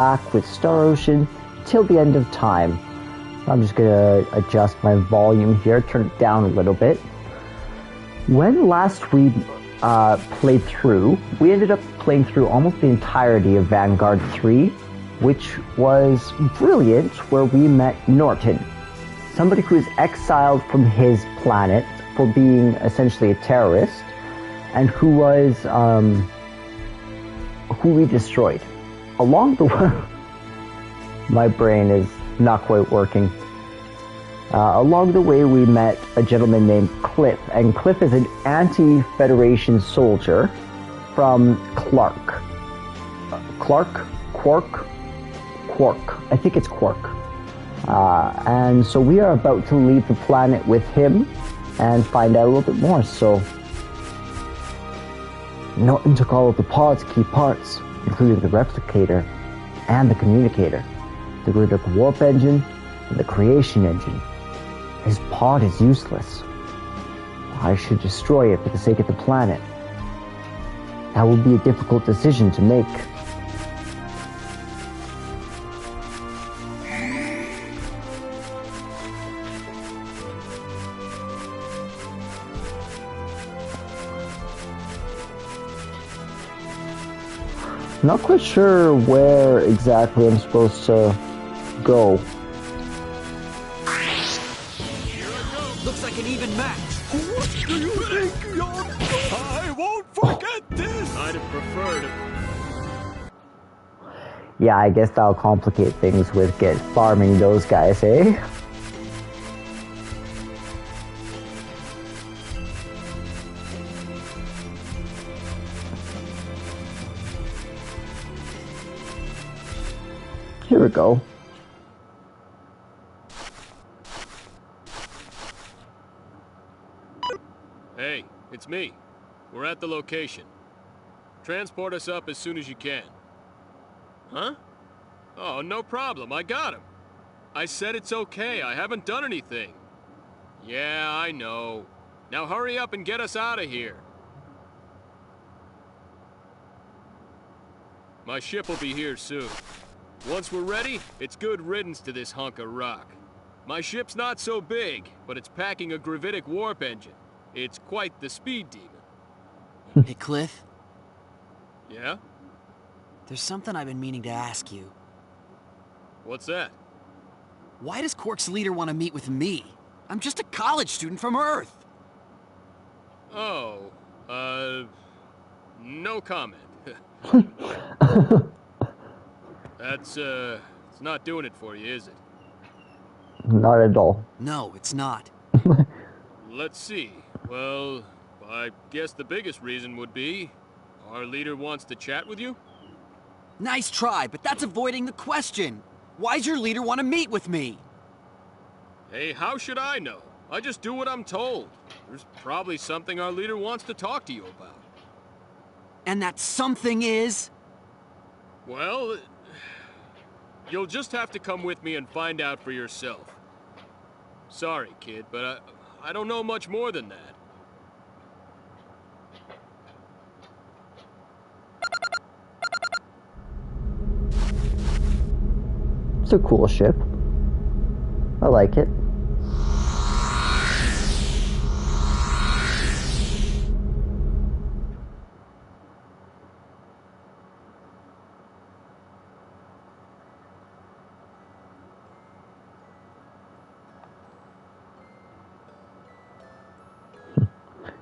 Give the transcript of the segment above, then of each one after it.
back with Star Ocean till the end of time. I'm just gonna adjust my volume here, turn it down a little bit. When last we played through, we ended up playing through almost the entirety of Vanguard 3, which was brilliant, where we met Norton, somebody who is exiled from his planet for being essentially a terrorist, and who was who we destroyed. Along the way, my brain is not quite working. Along the way, we met a gentleman named Cliff, and Cliff is an anti-Federation soldier from Quark. I think it's Quark. And so we are about to leave the planet with him and find out a little bit more. So Norton took all of the pod's key parts, including the replicator and the communicator, the rid of the warp engine and the creation engine. His pod is useless. I should destroy it for the sake of the planet. That will be a difficult decision to make. Not quite sure where exactly I'm supposed to go. Looks like an even match. What do you think you're doing? I won't forget this. I'd have preferred. Yeah, I guess that'll complicate things with farming those guys, eh? Here we go. Hey, it's me. We're at the location. Transport us up as soon as you can. Huh? Oh, no problem. I got him. I said it's okay. I haven't done anything. Yeah, I know. Now hurry up and get us out of here. My ship will be here soon. Once we're ready, it's good riddance to this hunk of rock. My ship's not so big, but it's packing a gravitic warp engine. It's quite the speed demon. Hey, Cliff. Yeah? There's something I've been meaning to ask you. What's that? Why does Quark's leader want to meet with me? I'm just a college student from Earth. Oh, no comment. It's not doing it for you, is it? Not at all. No, it's not. Let's see. Well, I guess the biggest reason would be our leader wants to chat with you? Nice try, but that's avoiding the question. Why's your leader want to meet with me? Hey, how should I know? I just do what I'm told. There's probably something our leader wants to talk to you about. And that something is? Well, you'll just have to come with me and find out for yourself. Sorry, kid, but I don't know much more than that. It's a cool ship. I like it.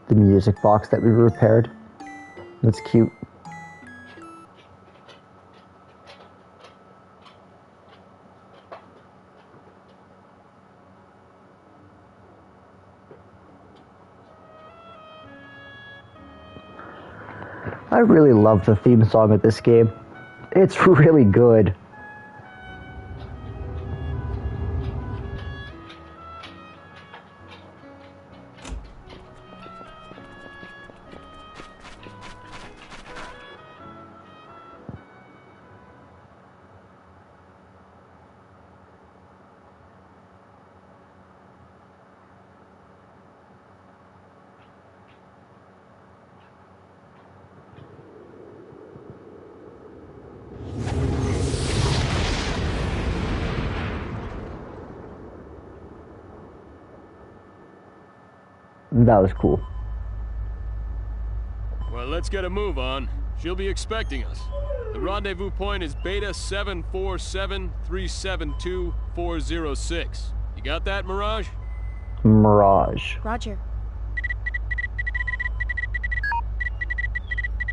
The music box that we repaired. That's cute. I really love the theme song of this game. It's really good. That was cool. Well, let's get a move on. She'll be expecting us. The rendezvous point is Beta 747-372-406. You got that, Mirage? Mirage. Roger.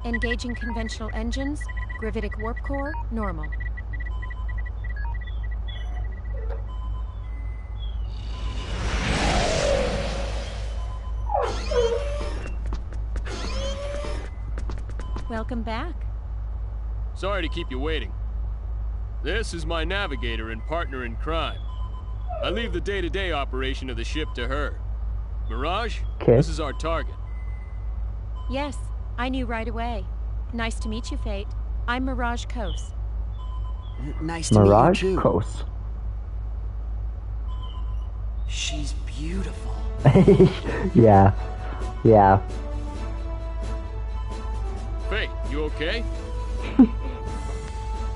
Engaging conventional engines. Gravitic warp core, normal. Welcome back. Sorry to keep you waiting. This is my navigator and partner in crime. I leave the day-to-day operation of the ship to her. Mirage, this is our target. Yes, I knew right away. Nice to meet you, Fate. I'm Mirage Kos. Nice to Mirage meet you too. Kos. She's beautiful. Yeah. Yeah. Fate, you okay?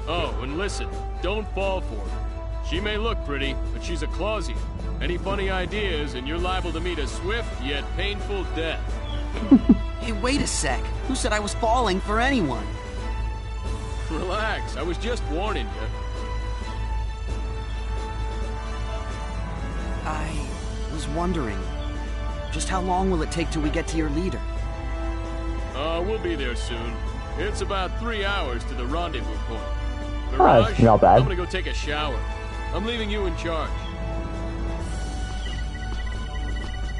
Oh, and listen, don't fall for her. She may look pretty, but she's a Clausian. Any funny ideas, and you're liable to meet a swift yet painful death. Hey, wait a sec. Who said I was falling for anyone? Relax, I was just warning you. I was wondering, just how long will it take till we get to your leader? We'll be there soon. It's about 3 hours to the rendezvous point. That's Mirage, not bad. I'm gonna go take a shower. I'm leaving you in charge.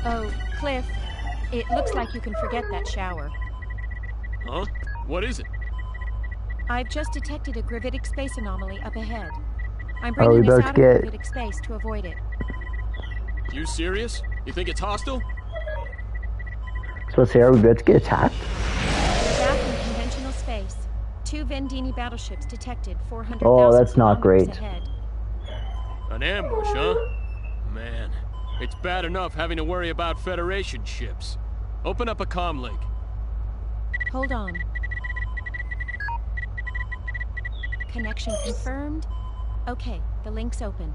Oh, Cliff, it looks like you can forget that shower. Huh? What is it? I've just detected a gravitic space anomaly up ahead. I'm we bringing us both out get- of gravitic space to avoid it. You serious? You think it's hostile? So Sarah, we about to get attacked? We're back in conventional space. 2 Vendini battleships detected 400,000 Oh, that's not kilometers great. ahead. An ambush, huh? Man, it's bad enough having to worry about Federation ships. Open up a comm link. Hold on. Connection confirmed. Okay, the link's open.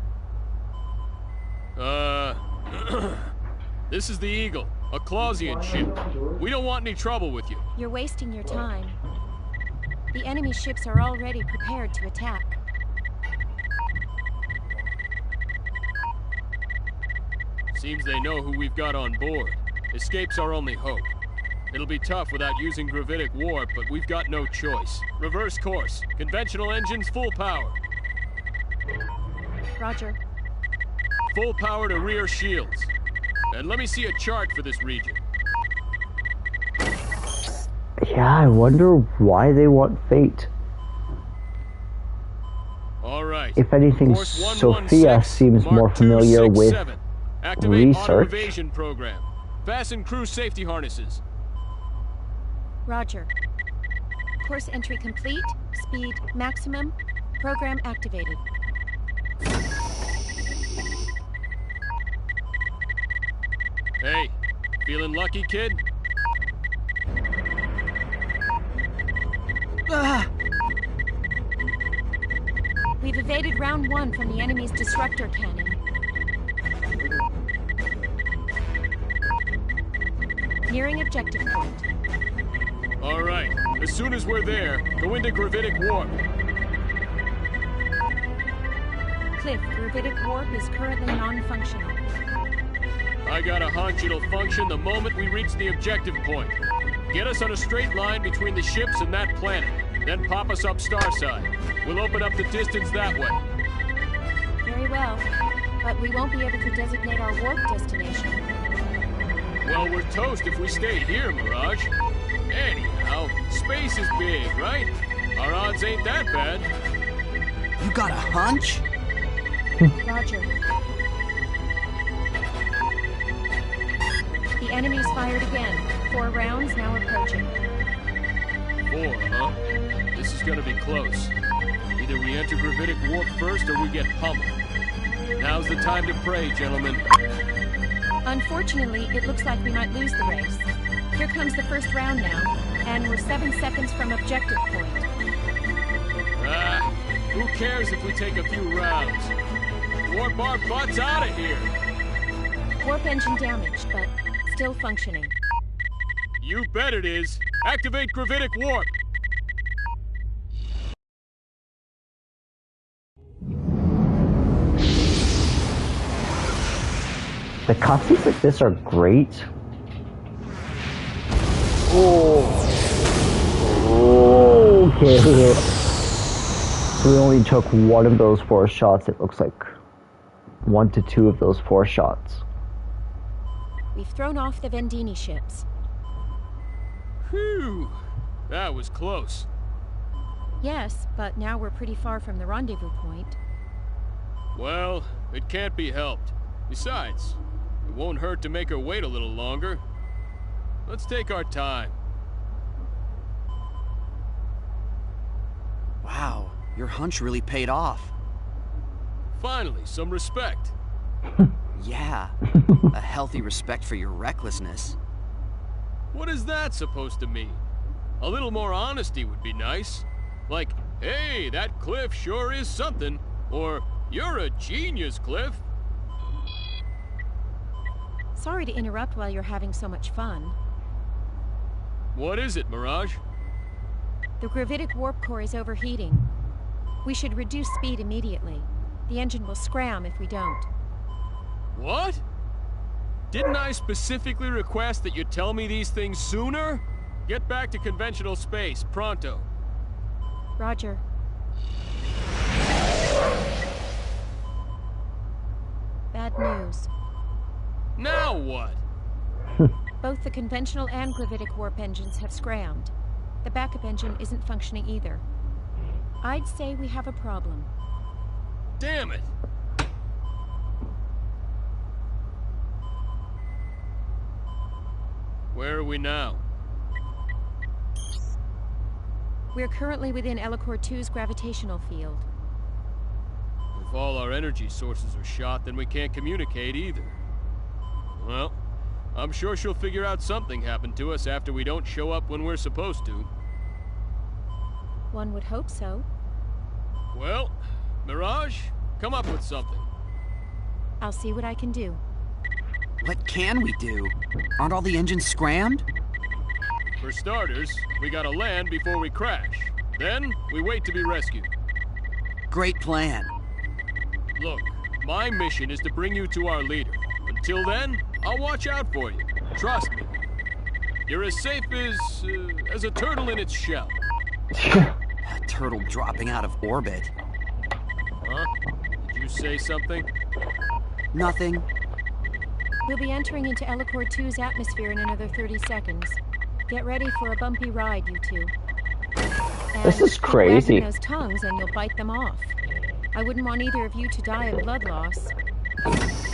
This is the Eagle, a Clausian ship. We don't want any trouble with you. You're wasting your time. The enemy ships are already prepared to attack. Seems they know who we've got on board. Escape's our only hope. It'll be tough without using gravitic warp, but we've got no choice. Reverse course. Conventional engines full power. Roger. Full power to rear shields. And let me see a chart for this region. Yeah, I wonder why they want Fate. All right. If anything, Course Sophia 116, seems Mark more familiar with 267. Activate auto research. evasion program. Fasten crew safety harnesses. Roger. Course entry complete. Speed maximum. Program activated. Hey, feeling lucky, kid? Ah! We've evaded round 1 from the enemy's disruptor cannon. Nearing objective point. All right. As soon as we're there, go into gravitic warp. Cliff, gravitic warp is currently non-functional. I got a hunch it'll function the moment we reach the objective point. Get us on a straight line between the ships and that planet. Then pop us up Starside. We'll open up the distance that way. Very well, but we won't be able to designate our warp destination. Well, we're toast if we stay here, Mirage. Anyhow, space is big, right? Our odds ain't that bad. You got a hunch? Roger. The enemy's fired again. 4 rounds now approaching. 4, huh? This is gonna be close. Either we enter gravitic warp first or we get pummeled. Now's the time to pray, gentlemen. Unfortunately, it looks like we might lose the race. Here comes the first round now, and we're 7 seconds from objective point. Who cares if we take a few rounds? Warp our butts out of here! Warp engine damaged, but still functioning. You bet it is. Activate gravitic warp. The cutscenes like this are great. Oh. Okay. So we only took one of those 4 shots, it looks like. 1 to 2 of those 4 shots. We've thrown off the Vendini ships. Phew. That was close. Yes, but now we're pretty far from the rendezvous point. Well, it can't be helped. Besides, it won't hurt to make her wait a little longer. Let's take our time. Wow, your hunch really paid off. Finally, some respect. Yeah, a healthy respect for your recklessness. What is that supposed to mean? A little more honesty would be nice. Like, hey, that Cliff sure is something. Or, you're a genius, Cliff. Sorry to interrupt while you're having so much fun. What is it, Mirage? The gravitic warp core is overheating. We should reduce speed immediately. The engine will scram if we don't. What? Didn't I specifically request that you tell me these things sooner? Get back to conventional space, pronto. Roger. Bad news. Now what? Both the conventional and gravitic warp engines have scrammed. The backup engine isn't functioning either. I'd say we have a problem. Damn it! Where are we now? We're currently within Ellicor 2's gravitational field. If all our energy sources are shot, then we can't communicate either. Well, I'm sure she'll figure out something happened to us after we don't show up when we're supposed to. One would hope so. Well, Mirage, come up with something. I'll see what I can do. What can we do? Aren't all the engines scrammed? For starters, we gotta land before we crash. Then, we wait to be rescued. Great plan. Look, my mission is to bring you to our leader. Until then, I'll watch out for you. Trust me. You're as safe as a turtle in its shell. A turtle dropping out of orbit. Huh? Did you say something? Nothing. We'll be entering into Ellicor 2's atmosphere in another 30 seconds. Get ready for a bumpy ride, you two. And This is crazy. keep wagging those tongues and you'll bite them off. I wouldn't want either of you to die of blood loss.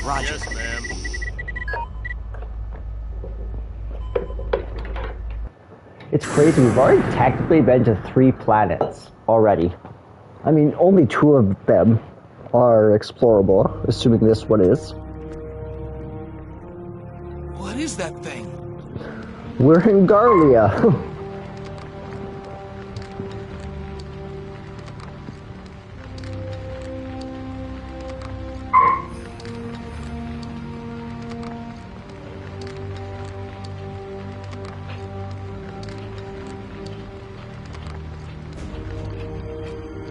Roger. Yes, ma'am. It's crazy. We've already technically been to 3 planets already. I mean, only 2 of them are explorable, assuming this one is. What is that thing? We're in Garlia.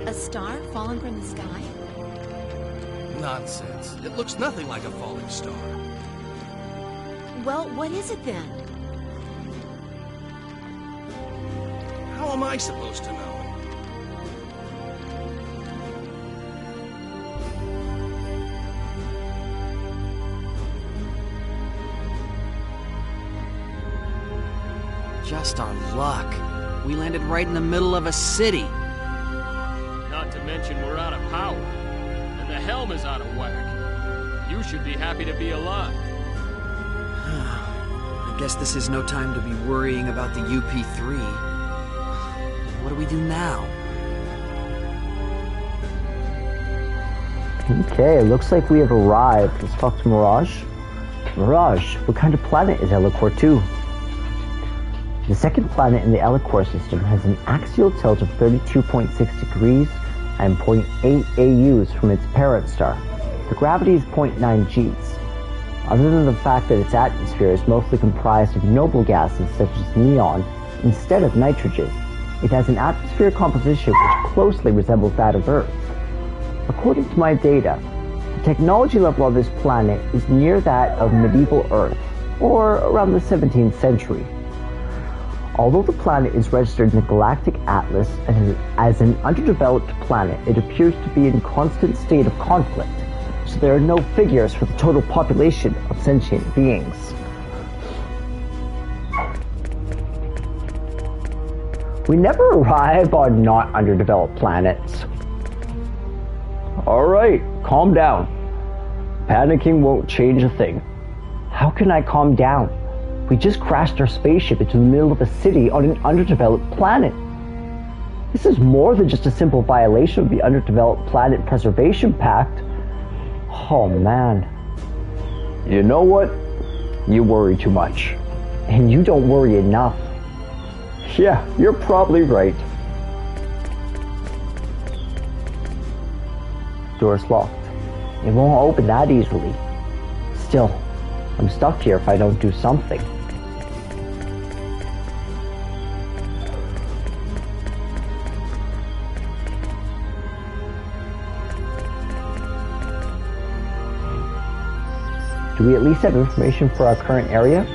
A star fallen from the sky? Nonsense. It looks nothing like a falling star. Well, what is it then? How am I supposed to know? Just our luck. We landed right in the middle of a city. Not to mention we're out of power. And the helm is out of whack. You should be happy to be alive. I guess this is no time to be worrying about the UP3. What do we do now? Okay, looks like we have arrived. Let's talk to Mirage. Mirage, what kind of planet is Ellicor 2? The second planet in the Ellicor system has an axial tilt of 32.6 degrees and 0.8 AUs from its parent star. The gravity is 0.9 Gs. Other than the fact that its atmosphere is mostly comprised of noble gases such as neon instead of nitrogen, it has an atmosphere composition which closely resembles that of Earth. According to my data, the technology level of this planet is near that of medieval Earth, or around the 17th century. Although the planet is registered in the Galactic Atlas as an underdeveloped planet, it appears to be in constant state of conflict, so there are no figures for the total population of sentient beings. We never arrive on not underdeveloped planets. Alright, calm down. Panicking won't change a thing. How can I calm down? We just crashed our spaceship into the middle of a city on an underdeveloped planet. This is more than just a simple violation of the Underdeveloped Planet Preservation Pact. Oh man. You know what? You worry too much. And you don't worry enough. Yeah, you're probably right. Door's locked. It won't open that easily. Still, I'm stuck here if I don't do something. Do we at least have information for our current area?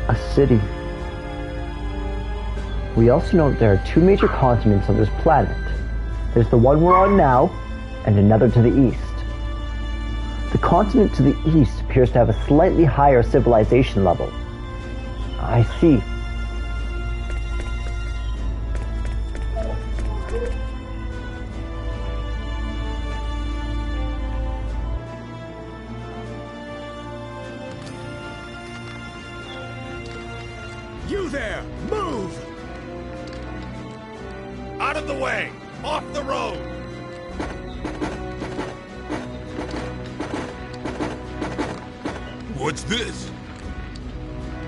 A city. We also know that there are two major continents on this planet. There's the one we're on now, and another to the east. The continent to the east appears to have a slightly higher civilization level. I see. You there! Move! Out of the way! Off the road! What's this?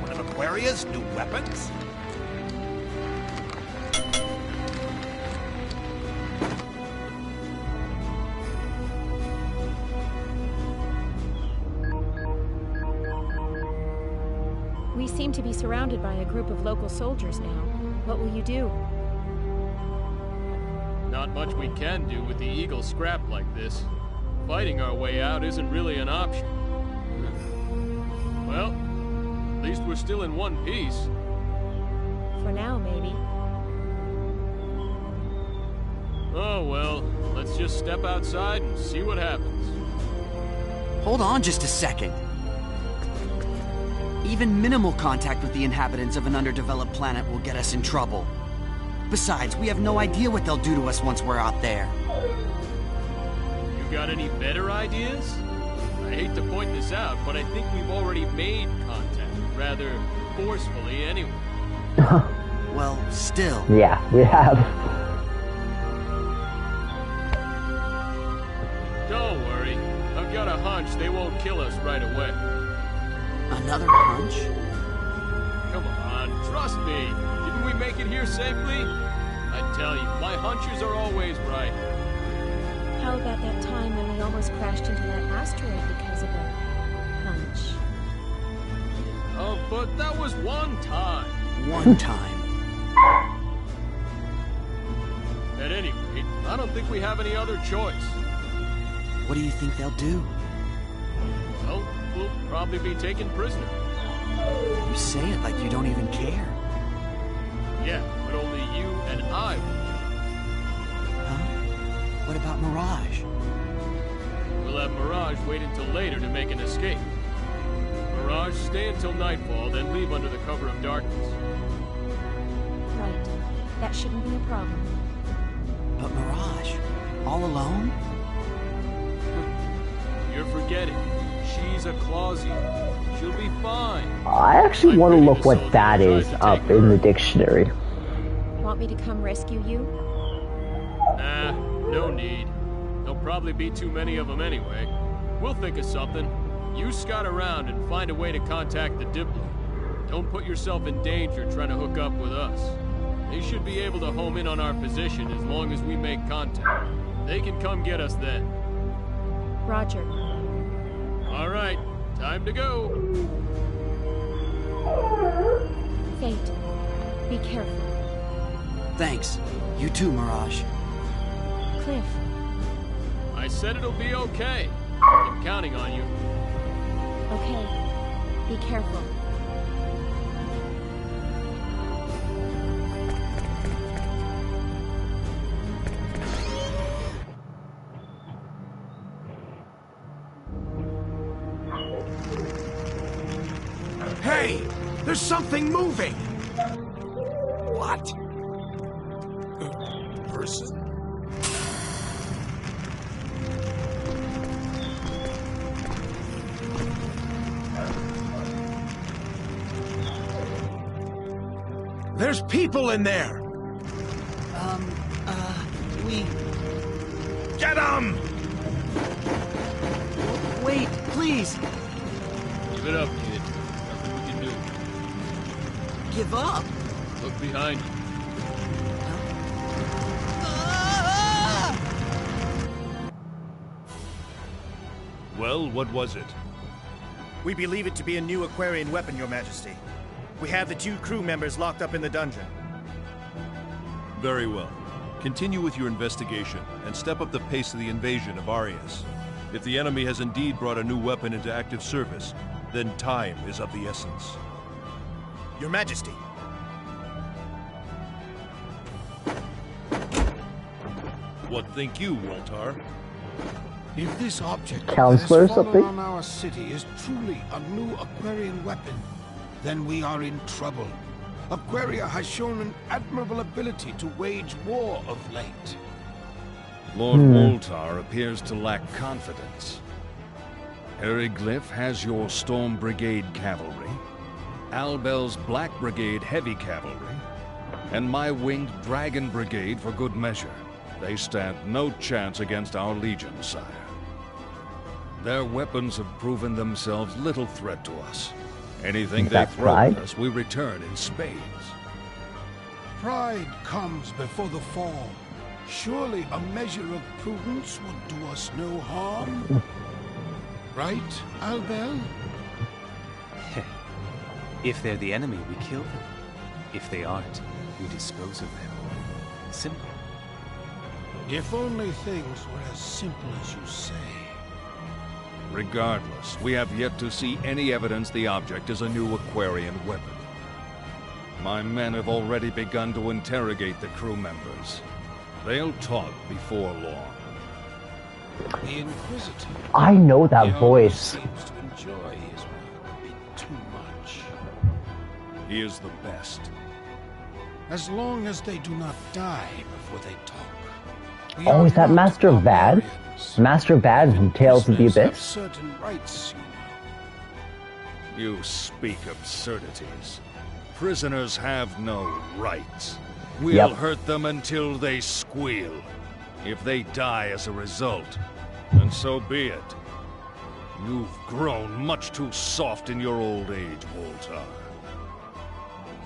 One of Aquaria's new weapons? We seem to be surrounded by a group of local soldiers now. What will you do? Not much we can do with the Eagle scrap like this. Fighting our way out isn't really an option. Well, at least we're still in one piece. For now, maybe. Oh well, let's just step outside and see what happens. Hold on just a second. Even minimal contact with the inhabitants of an underdeveloped planet will get us in trouble. Besides, we have no idea what they'll do to us once we're out there. You got any better ideas? I hate to point this out, but I think we've already made contact, rather forcefully anyway. Well, still. Yeah, we have. Don't worry. I've got a hunch they won't kill us right away. Another hunch? Come on, trust me. Didn't we make it here safely? I tell you, my hunches are always right. How about that time when we almost crashed into that asteroid because of a hunch? Oh, but that was one time. One time. At any rate, I don't think we have any other choice. What do you think they'll do? Well, we'll probably be taken prisoner. You say it like you don't even care. Yeah, but only you and I will. Huh? What about Mirage? We'll have Mirage wait until later to make an escape. Mirage, stay until nightfall, then leave under the cover of darkness. Right. That shouldn't be a problem. But Mirage, all alone? You're forgetting. She's a Clausian. She'll be fine. I actually want to look what that is up in the dictionary. Want me to come rescue you? Nah, no need. There'll probably be too many of them anyway. We'll think of something. You scout around and find a way to contact the Diplo. Don't put yourself in danger trying to hook up with us. They should be able to home in on our position as long as we make contact. They can come get us then. Roger. All right, time to go. Fate, be careful. Thanks. You too, Mirage. Cliff, I said it'll be okay. I'm counting on you. okay. Be careful. Hey! There's something moving! What? Person? There's people in there! We... Get 'em! Wait, please! Give it up, kid. Nothing we can do. Give up? Look behind you. Well, what was it? We believe it to be a new Aquarian weapon, Your Majesty. We have the 2 crew members locked up in the dungeon. Very well. Continue with your investigation and step up the pace of the invasion of Arius. If the enemy has indeed brought a new weapon into active service, then time is of the essence. Your Majesty. What think you, Woltar? If this object Counselor or that has fallen something? on our city is truly a new Aquarian weapon, then we are in trouble. Aquaria has shown an admirable ability to wage war of late. Lord Woltar appears to lack confidence. Eriglyph has your Storm Brigade cavalry, Albel's Black Brigade heavy cavalry, and my winged Dragon Brigade for good measure. They stand no chance against our Legion, sire. Their weapons have proven themselves little threat to us. Anything Is they that throw pride? at us, we return in spades. Pride comes before the fall. Surely a measure of prudence would do us no harm. Right, Albel? If they're the enemy, we kill them. If they aren't, we dispose of them. Simple. If only things were as simple as you say. Regardless, we have yet to see any evidence the object is a new Aquarian weapon. My men have already begun to interrogate the crew members. They'll talk before long. The Inquisitor. I know that he always voice. seems to enjoy his work a bit too much. He is the best. As long as they do not die before they talk. We Oh, are is that not Master Vad? barbarians. Master Vad from Tales of the Prisoners have Abyss? certain rights, you know. You speak absurdities. Prisoners have no rights. We'll Yep. hurt them until they squeal. If they die as a result, then so be it. You've grown much too soft in your old age, Woltar.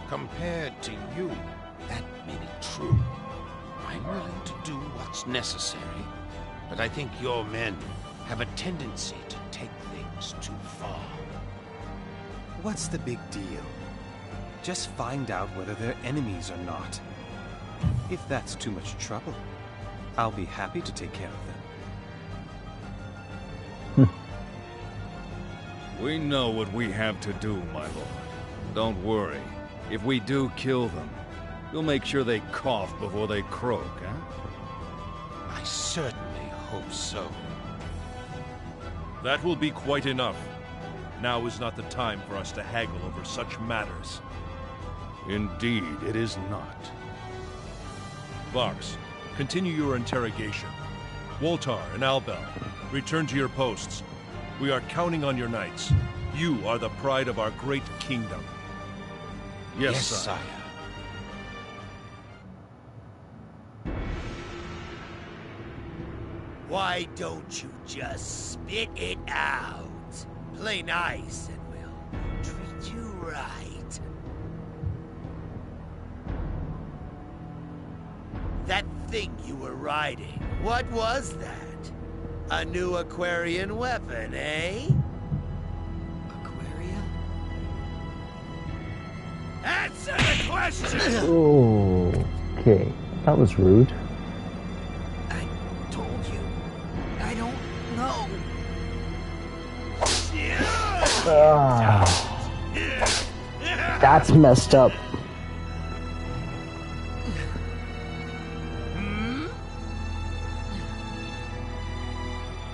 Compared to you, that may be true. I'm willing to do what's necessary, but I think your men have a tendency to take things too far. What's the big deal? Just find out whether they're enemies or not. If that's too much trouble, I'll be happy to take care of them. We know what we have to do, my lord. Don't worry. If we do kill them, we'll make sure they cough before they croak, huh? I certainly hope so. That will be quite enough. Now is not the time for us to haggle over such matters. Indeed, it is not. Vox, continue your interrogation. Woltar and Albel, return to your posts. We are counting on your knights. You are the pride of our great kingdom. Yes, sire. Why don't you just spit it out? Play nice and we'll treat you right. thing you were riding. What was that? A new Aquarian weapon, eh? Aquaria? Answer the question! Oh, okay. That was rude. I told you. I don't know. Ah, that's messed up.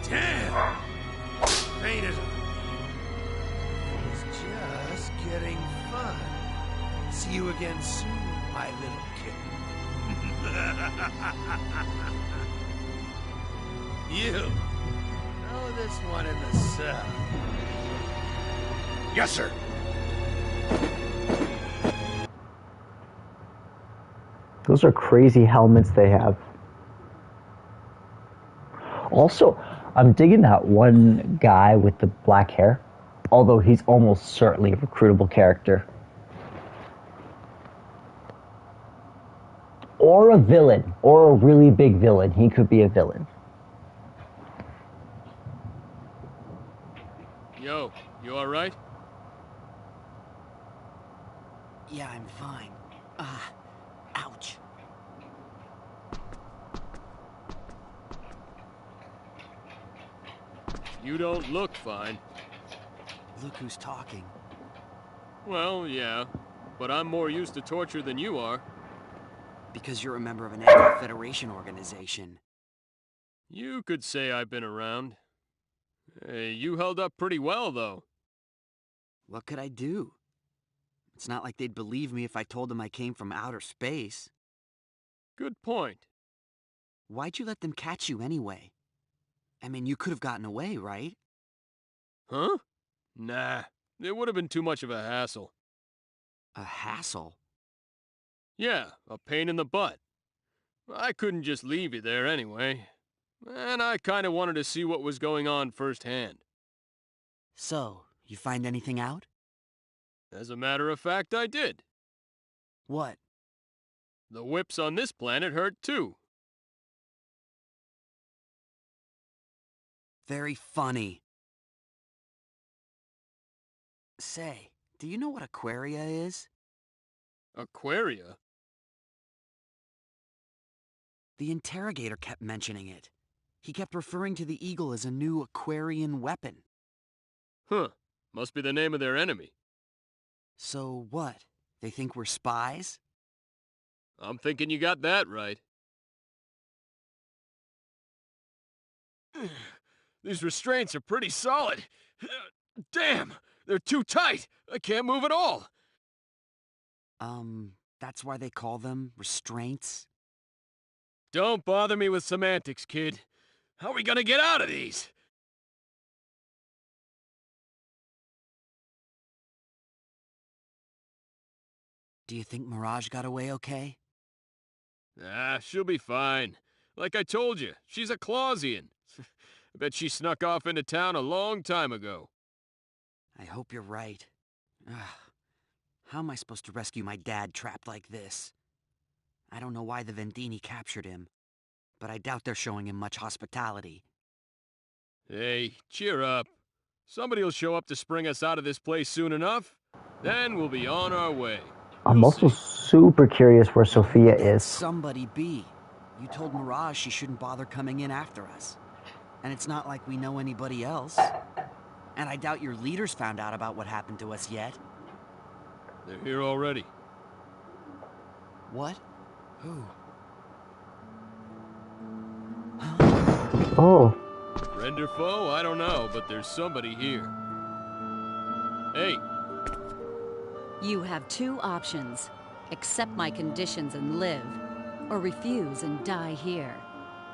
Damn! Painted. It was just getting fun. See you again soon, my little kitten. You know this one in the cell. Yes, sir. Those are crazy helmets they have. Also, I'm digging that one guy with the black hair, although he's almost certainly a recruitable character. Or a villain, or a really big villain. He could be a villain. Yo, you alright? Yeah, I'm fine. Ouch. You don't look fine. Look who's talking. Well, yeah, but I'm more used to torture than you are. Because you're a member of an anti-Federation organization. You could say I've been around. Hey, you held up pretty well, though. What could I do? It's not like they'd believe me if I told them I came from outer space. Good point. Why'd you let them catch you anyway? I mean, you could have gotten away, right? Huh? Nah, it would have been too much of a hassle. A hassle? Yeah, a pain in the butt. I couldn't just leave you there anyway. And I kinda wanted to see what was going on firsthand. So, you find anything out? As a matter of fact, I did. What? The whips on this planet hurt too. Very funny. Say, do you know what Aquaria is? Aquaria? The interrogator kept mentioning it. He kept referring to the Eagle as a new Aquarian weapon. Huh. Must be the name of their enemy. So what? They think we're spies? I'm thinking you got that right. These restraints are pretty solid. Damn! They're too tight! I can't move at all! That's why they call them restraints? Don't bother me with semantics, kid. How are we gonna get out of these? Do you think Mirage got away okay? Ah, she'll be fine. Like I told you, she's a Clausian. I bet she snuck off into town a long time ago. I hope you're right. Ugh. How am I supposed to rescue my dad trapped like this? I don't know why the Vendini captured him, but I doubt they're showing him much hospitality. Hey, cheer up. Somebody'll show up to spring us out of this place soon enough. Then we'll be on our way. I'm also super curious where Sophia is. Somebody be. You told Mirage she shouldn't bother coming in after us. And it's not like we know anybody else. And I doubt your leaders found out about what happened to us yet. They're here already. What? Who? Oh. Friend or foe? I don't know, but there's somebody here. Hey. You have two options. Accept my conditions and live, or refuse and die here.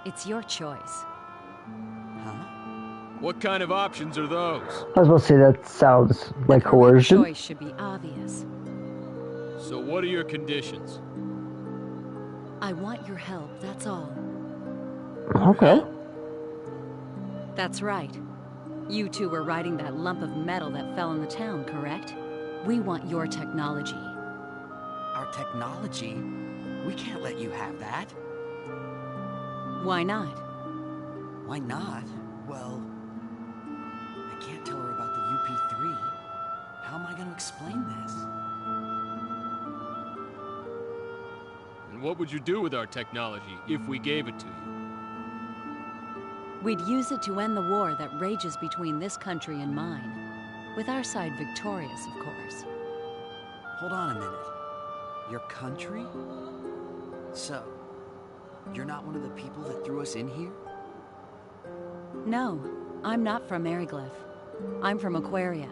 It's your choice. Huh? What kind of options are those? I was about to say that sounds like coercion. The choice should be obvious. So what are your conditions? I want your help, that's all. Okay. That's right. You two were riding that lump of metal that fell in the town, correct? We want your technology. Our technology? We can't let you have that. Why not? Why not? Well, I can't tell her about the UP3. How am I going to explain this? And what would you do with our technology if we gave it to you? We'd use it to end the war that rages between this country and mine. With our side victorious, of course. Hold on a minute. Your country? So, you're not one of the people that threw us in here? No, I'm not from Eriglyph. I'm from Aquaria.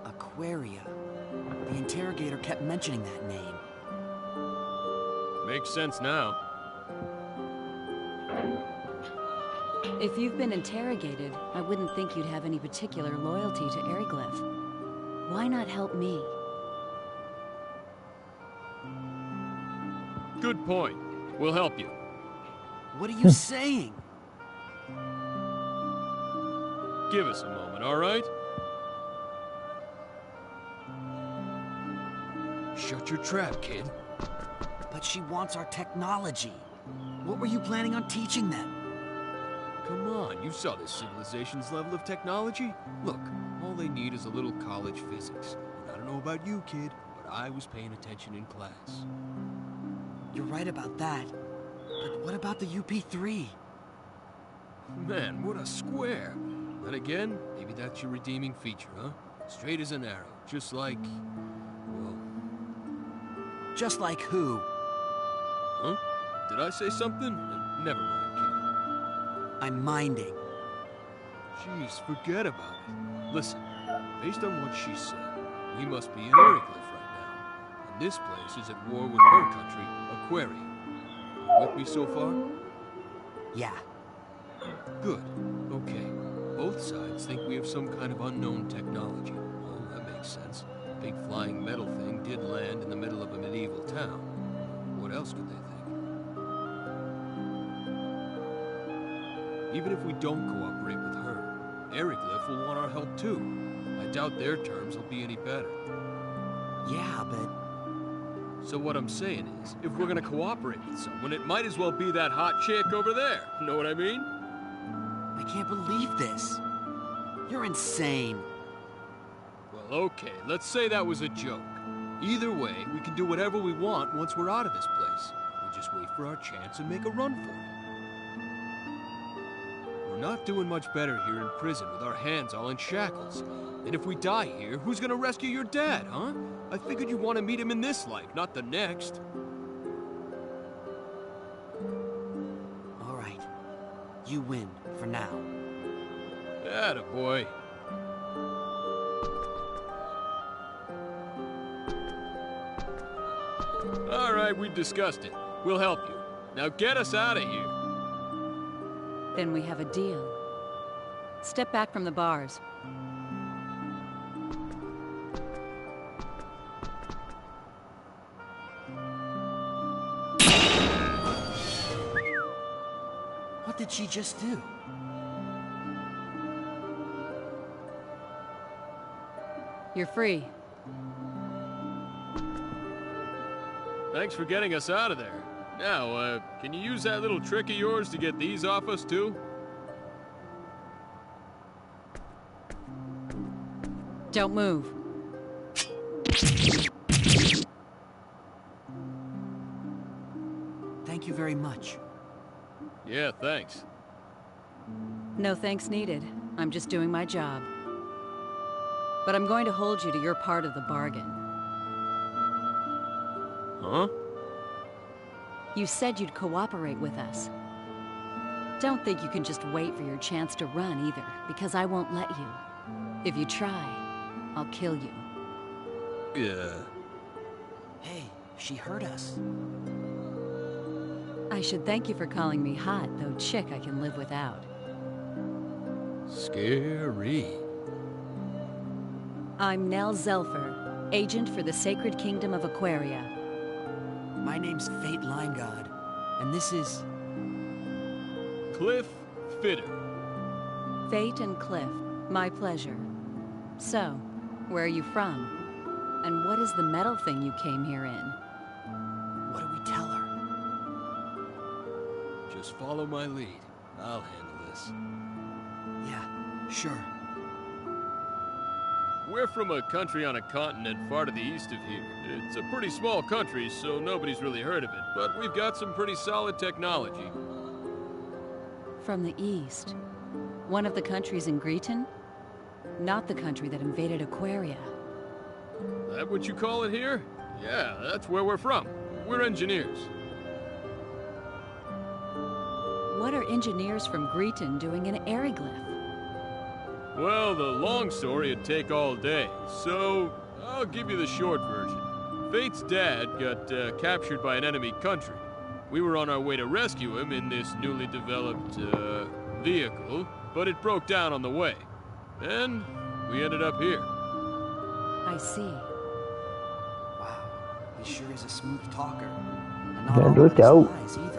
Aquaria? The interrogator kept mentioning that name. Makes sense now. If you've been interrogated, I wouldn't think you'd have any particular loyalty to Eriglyph. Why not help me? Good point. We'll help you. What are you saying? Give us a moment, all right? Shut your trap, kid. But she wants our technology. What were you planning on teaching them? Come on, you saw this civilization's level of technology. Look, all they need is a little college physics. And I don't know about you, kid, but I was paying attention in class. You're right about that. But what about the UP3? Man, what a square. Then again, maybe that's your redeeming feature, huh? Straight as an arrow, just like... well... Just like who? Huh? Did I say something? Never mind, kid. I'm minding. Jeez, forget about it. Listen, based on what she said, we must be in Eriglyph right now. And this place is at war with her country, Aquaria. You with me so far? Yeah. Good. Okay. Both sides think we have some kind of unknown technology. Well, that makes sense. A big flying metal thing did land in the middle of a medieval town. What else could they think? Even if we don't cooperate with her, Eriglyph will want our help too. I doubt their terms will be any better. Yeah, but... So what I'm saying is, if we're gonna cooperate with someone, it might as well be that hot chick over there. Know what I mean? I can't believe this. You're insane. Well, okay, let's say that was a joke. Either way, we can do whatever we want once we're out of this place. We'll just wait for our chance and make a run for it. We're not doing much better here in prison with our hands all in shackles. And if we die here, who's gonna rescue your dad, huh? I figured you'd want to meet him in this life, not the next. All right. You win, for now. Attaboy. All right, we discussed it. We'll help you. Now get us out of here. Then we have a deal. Step back from the bars. What did she just do? You're free. Thanks for getting us out of there. Now, can you use that little trick of yours to get these off us, too? Don't move. Thank you very much. Yeah, thanks. No thanks needed. I'm just doing my job. But I'm going to hold you to your part of the bargain. Huh? You said you'd cooperate with us. Don't think you can just wait for your chance to run either, because I won't let you. If you try, I'll kill you. Yeah. Hey, she heard us. I should thank you for calling me hot, though chick I can live without. Scary. I'm Nell Zelfer, agent for the Sacred Kingdom of Aquaria. My name's Fate Lineguard, and this is... Cliff Fitter. Fate and Cliff, my pleasure. So, where are you from? And what is the metal thing you came here in? What do we tell her? Just follow my lead. I'll handle this. Yeah, sure. We're from a country on a continent far to the east of here. It's a pretty small country, so nobody's really heard of it, but we've got some pretty solid technology. From the east. One of the countries in Greeton? Not the country that invaded Aquaria. That what you call it here? Yeah, that's where we're from. We're engineers. What are engineers from Greeton doing in Ariglyph? Well, the long story would take all day, so I'll give you the short version. Fate's dad got captured by an enemy country. We were on our way to rescue him in this newly developed vehicle, but it broke down on the way. And we ended up here. I see. Wow, he sure is a smooth talker. And not Yeah, all no of his doubt. lies either.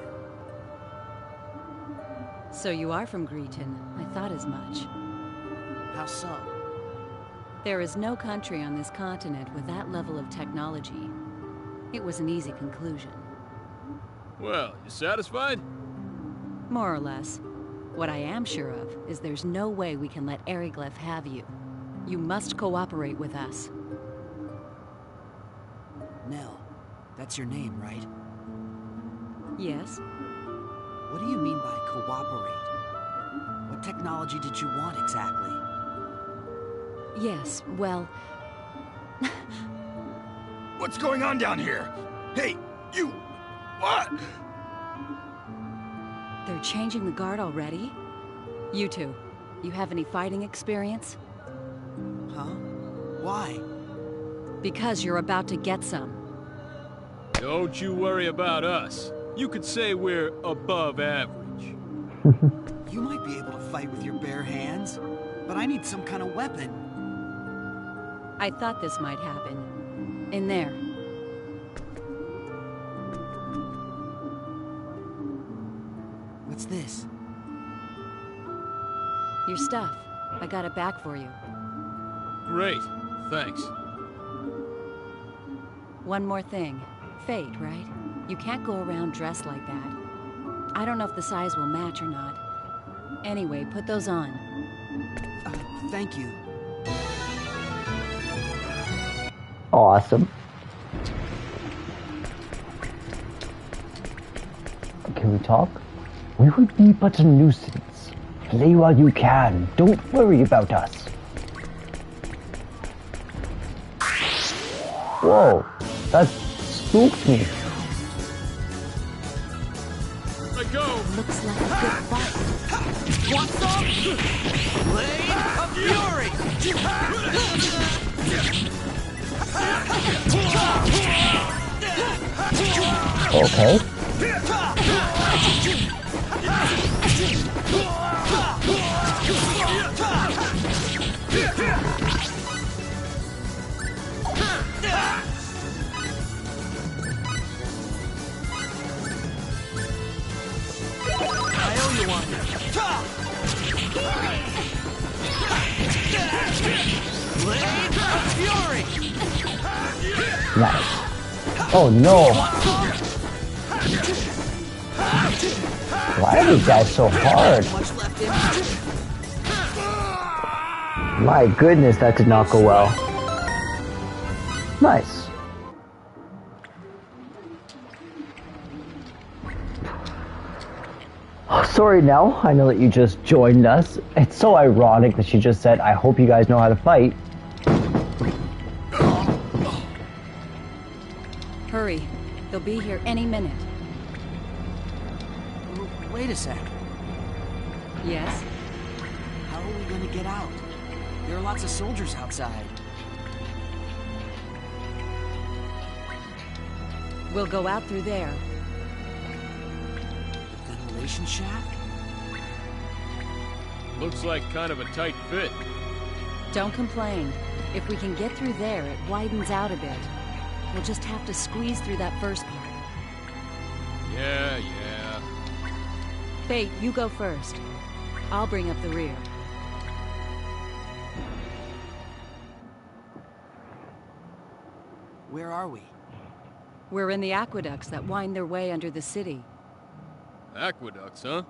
So you are from Greeton. I thought as much. How so? There is no country on this continent with that level of technology. It was an easy conclusion. Well, you satisfied? More or less. What I am sure of is there's no way we can let Ariglyph have you. You must cooperate with us. Nell, that's your name, right? Yes? What do you mean by cooperate? What technology did you want exactly? Yes, well... What's going on down here? Hey, you! What? They're changing the guard already? You two, you have any fighting experience? Huh? Why? Because you're about to get some. Don't you worry about us. You could say we're above average. You might be able to fight with your bare hands, but I need some kind of weapon. I thought this might happen. In there. What's this? Your stuff. I got it back for you. Great. Thanks. One more thing. Fate, right? You can't go around dressed like that. I don't know if the size will match or not. Anyway, put those on. Thank you. Awesome. Can we talk? We would be but a nuisance. Play while you can. Don't worry about us. Whoa, that spooked me. I go! Looks like a good fight. Want some? Blade of Fury! Okay. I owe you one. Blade of Fury! Nice. Oh no. Why are these guys so hard? My goodness, that did not go well. Nice. Oh, sorry, Nell. I know that you just joined us. It's so ironic that she just said, I hope you guys know how to fight. Hurry. They'll be here any minute. Wait a sec. Yes? How are we going to get out? There are lots of soldiers outside. We'll go out through there. The ventilation shaft? Looks like kind of a tight fit. Don't complain. If we can get through there, it widens out a bit. We'll just have to squeeze through that first part. Yeah. Fate, you go first. I'll bring up the rear. Where are we? We're in the aqueducts that wind their way under the city. Aqueducts, huh?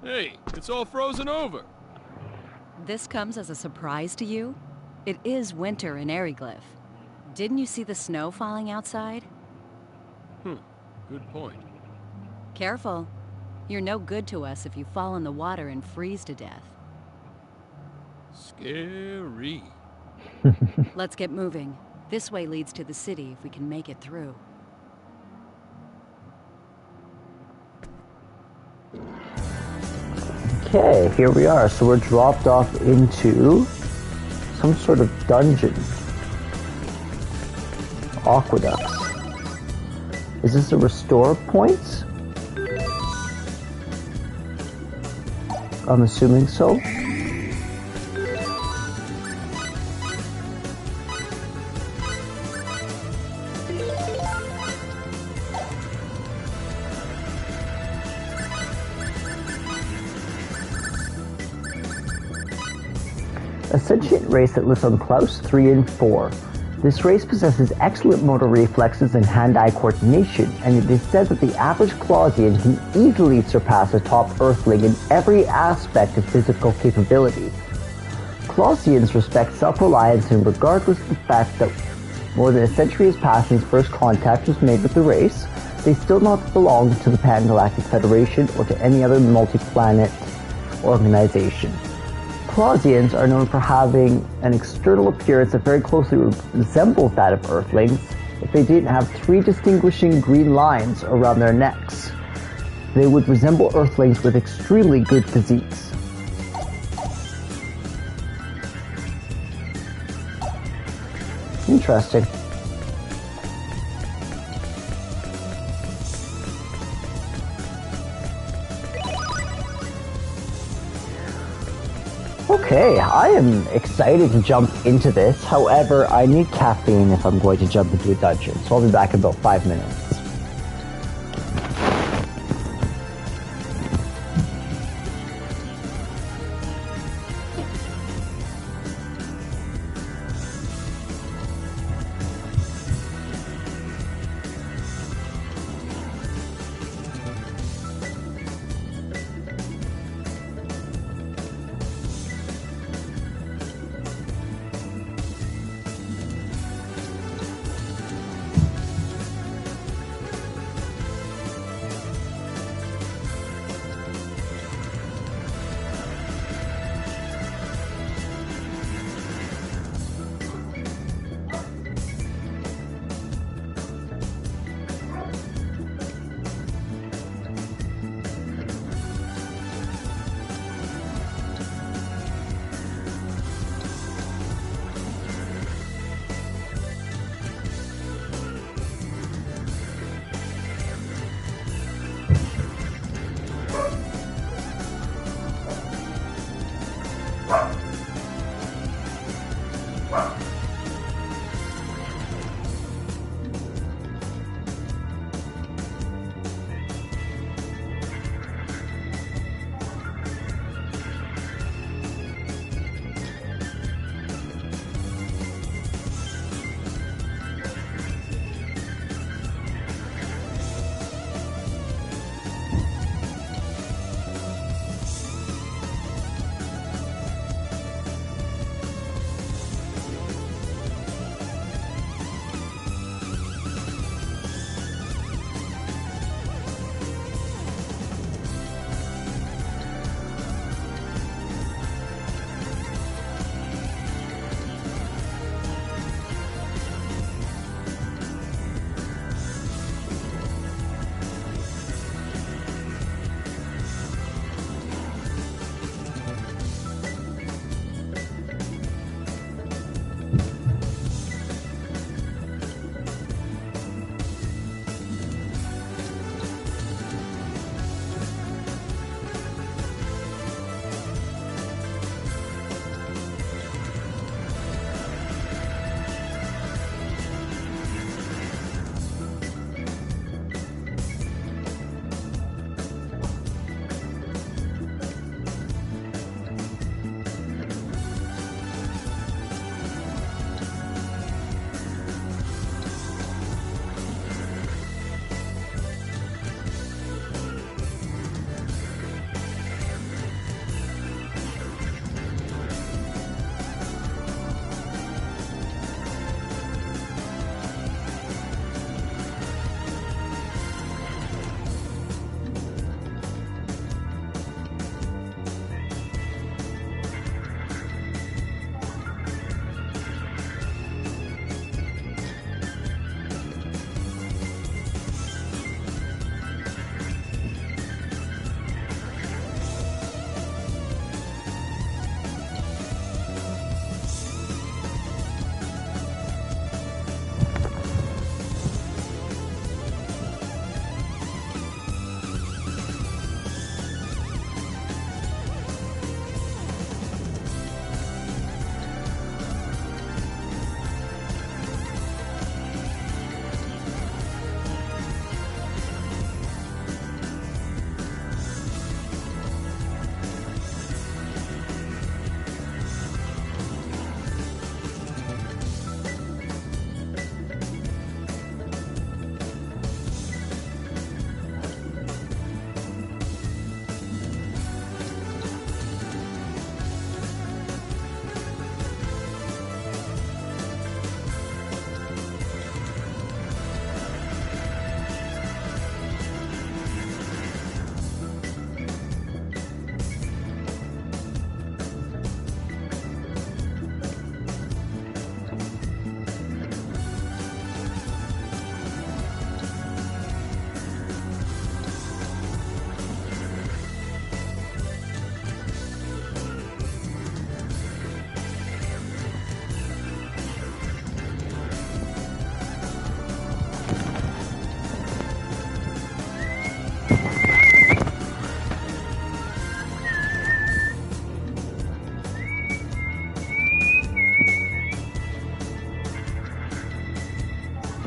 Hey, it's all frozen over. This comes as a surprise to you? It is winter in Eriglyph. Didn't you see the snow falling outside? Good point. Careful. You're no good to us if you fall in the water and freeze to death. Scary. Let's get moving. This way leads to the city if we can make it through. Okay, here we are. So we're dropped off into some sort of dungeon. Aqueducts. Is this a restore point? I'm assuming so. A sentient race that lives on Klaus 3 and 4. This race possesses excellent motor reflexes and hand-eye coordination, and it is said that the average Clausian can easily surpass a top Earthling in every aspect of physical capability. Clausians respect self-reliance, and regardless of the fact that more than a century has passed since first contact was made with the race, they still not belong to the Pan-Galactic Federation or to any other multi-planet organization. Clausians are known for having an external appearance that very closely resembles that of Earthlings if they didn't have 3 distinguishing green lines around their necks. They would resemble Earthlings with extremely good physiques. Interesting. Okay, I am excited to jump into this. However, I need caffeine if I'm going to jump into a dungeon, so I'll be back in about 5 minutes.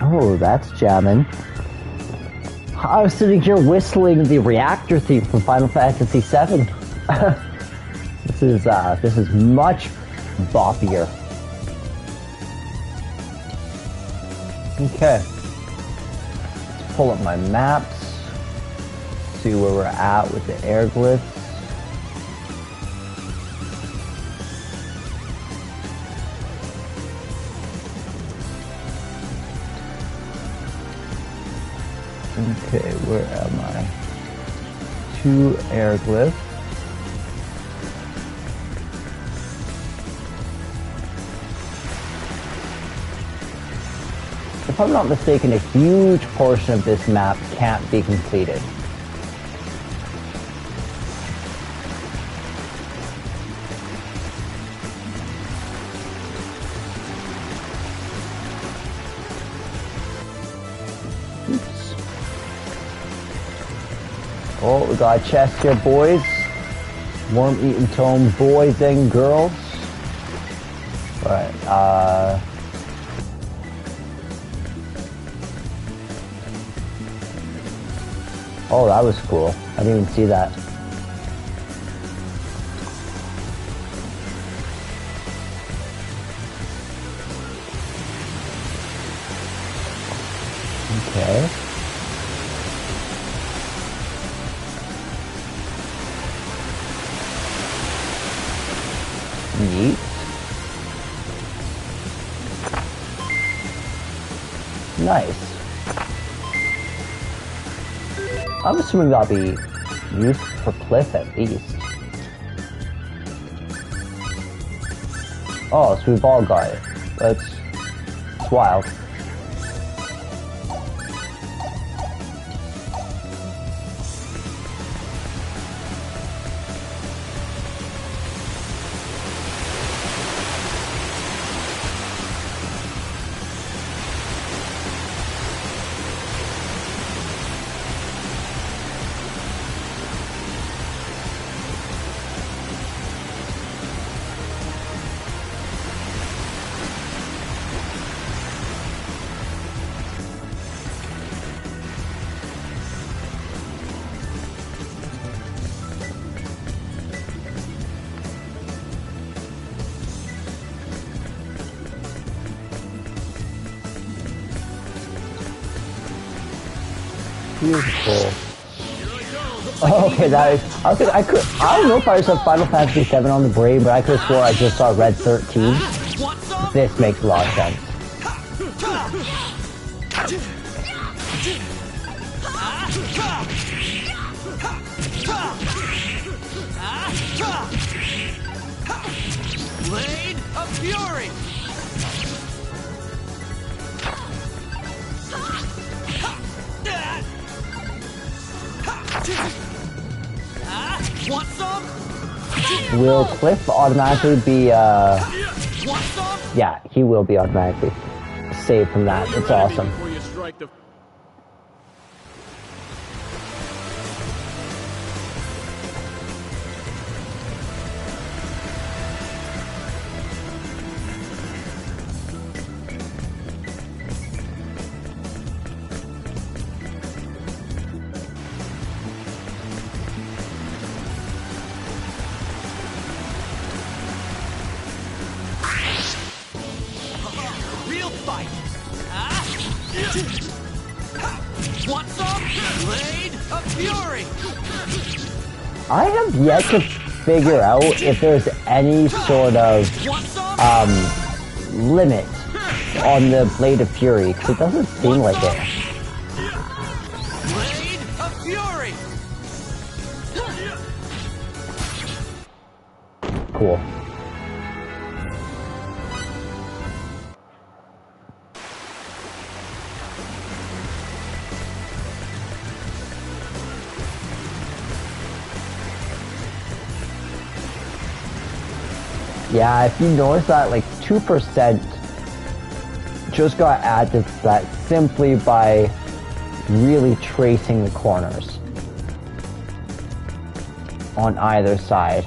Oh, that's jamming. I was sitting here whistling the reactor theme from Final Fantasy VII. This is much boppier. Okay. Let's pull up my maps. See where we're at with the air glyphs. Okay, where am I? 2 air glyphs. If I'm not mistaken, a huge portion of this map can't be completed. Oh, we got a chest here, boys. Worm-eaten tome, boys and girls. Alright, oh, that was cool. I didn't even see that. Okay. Neat. Nice. I'm assuming that'll be used for Cliff at least. Oh, so we've all got it. That's wild. Beautiful. Oh, okay, that is. I don't know if I saw Final Fantasy VII on the brain, but I could have swore I just saw Red 13. This makes a lot of sense. Blade of Fury! Want some? Will Cliff automatically be, yeah, he will be automatically saved from that. It's awesome. Real fight! Want some? Blade of Fury! I have yet to figure out if there's any sort of limit on the Blade of Fury, because it doesn't seem like it. Blade of Fury! Cool. Yeah, if you notice that, like 2% just got added to that simply by really tracing the corners on either side.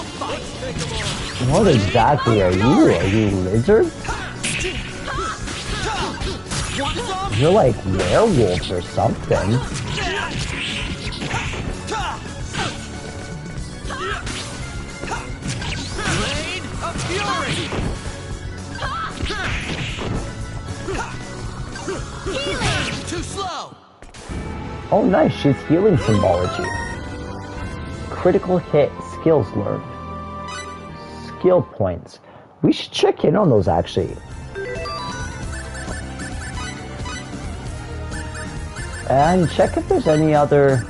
fight! What exactly are you? Are you lizard? You're like werewolves or something. Blade of Fury! Healing! Too slow! Oh nice, she's healing symbology. Critical hit, skills learned. Skill points. We should check in on those actually. And check if there's any other...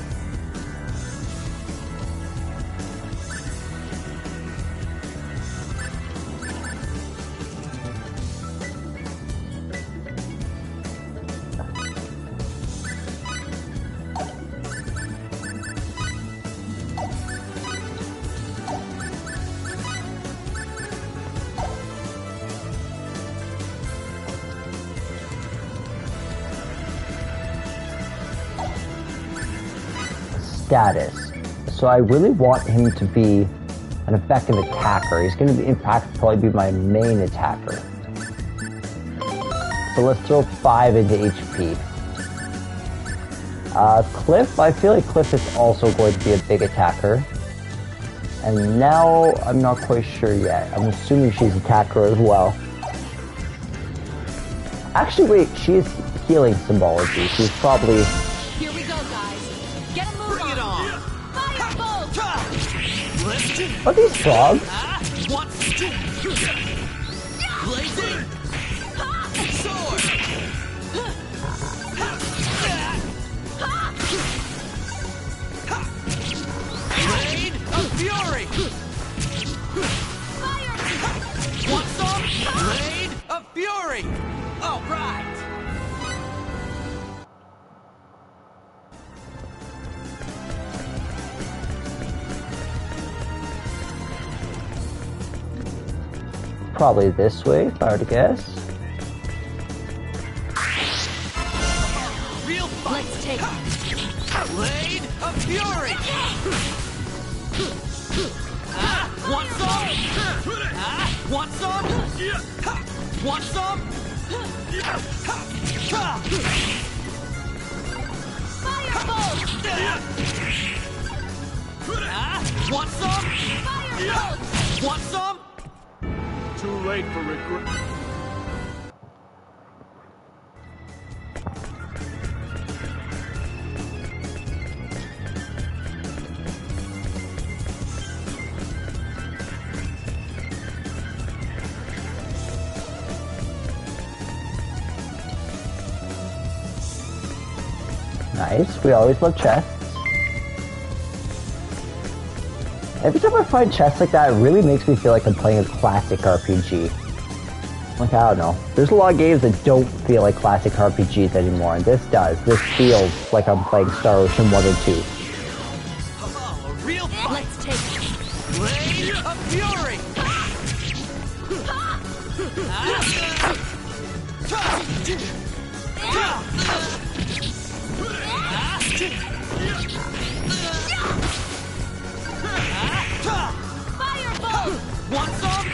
status. So I really want him to be an effective attacker. He's going to be, in fact, probably be my main attacker. So let's throw 5 into HP. Cliff, I feel like Cliff is also going to be a big attacker. And now, I'm not quite sure yet. I'm assuming she's attacker as well. Actually, wait, she is healing symbology. She's probably... Here we go, guys. Get a move on. Firebolt! Are these frogs? Blazing! Sword! Blade of Fury! Want some? Blade of Fury! All right! Probably this way, if I were to guess. Real fight! Let's take Blade of Fury! Want some? Want some? Want some? Firebolt! Want some? Firebolt! Want some? Too late for regret. Nice, we always love chests. Every time I find chests like that, it really makes me feel like I'm playing a classic RPG. Like, I don't know. There's a lot of games that don't feel like classic RPGs anymore, and this does. This feels like I'm playing Star Ocean 1 or 2. Oh, a real fight! Let's take it! Blade of Fury! Firebolt! Want some?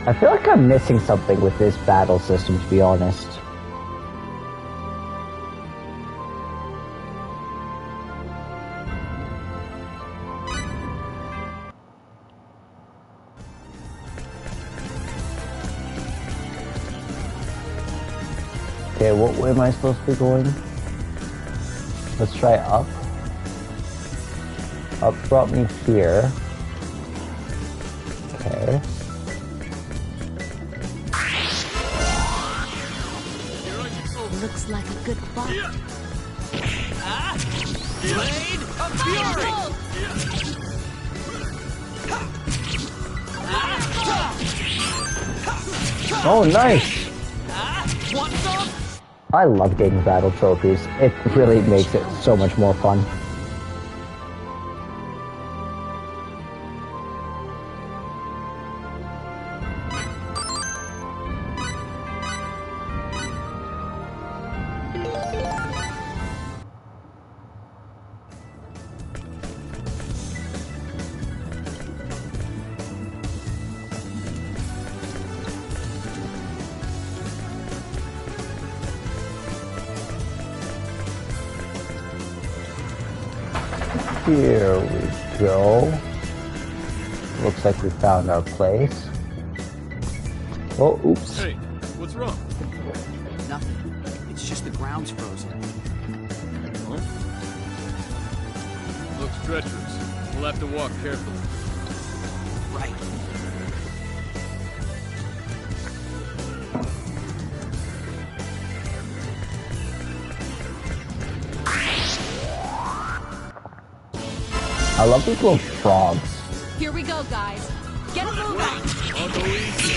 I feel like I'm missing something with this battle system, to be honest. Okay, what way am I supposed to be going? Let's try up. Up brought me here. Okay. Looks like a good fight. Blade of Fury! Oh, nice! Want some? I love getting battle trophies. It really makes it so much more fun. Here we go. Looks like we found our place. Oh, oops. Hey, what's wrong? Nothing. It's just the ground's frozen. Huh? Looks treacherous. We'll have to walk carefully. Right. I love these little frogs. Here we go, guys. Get a move on. On the easy.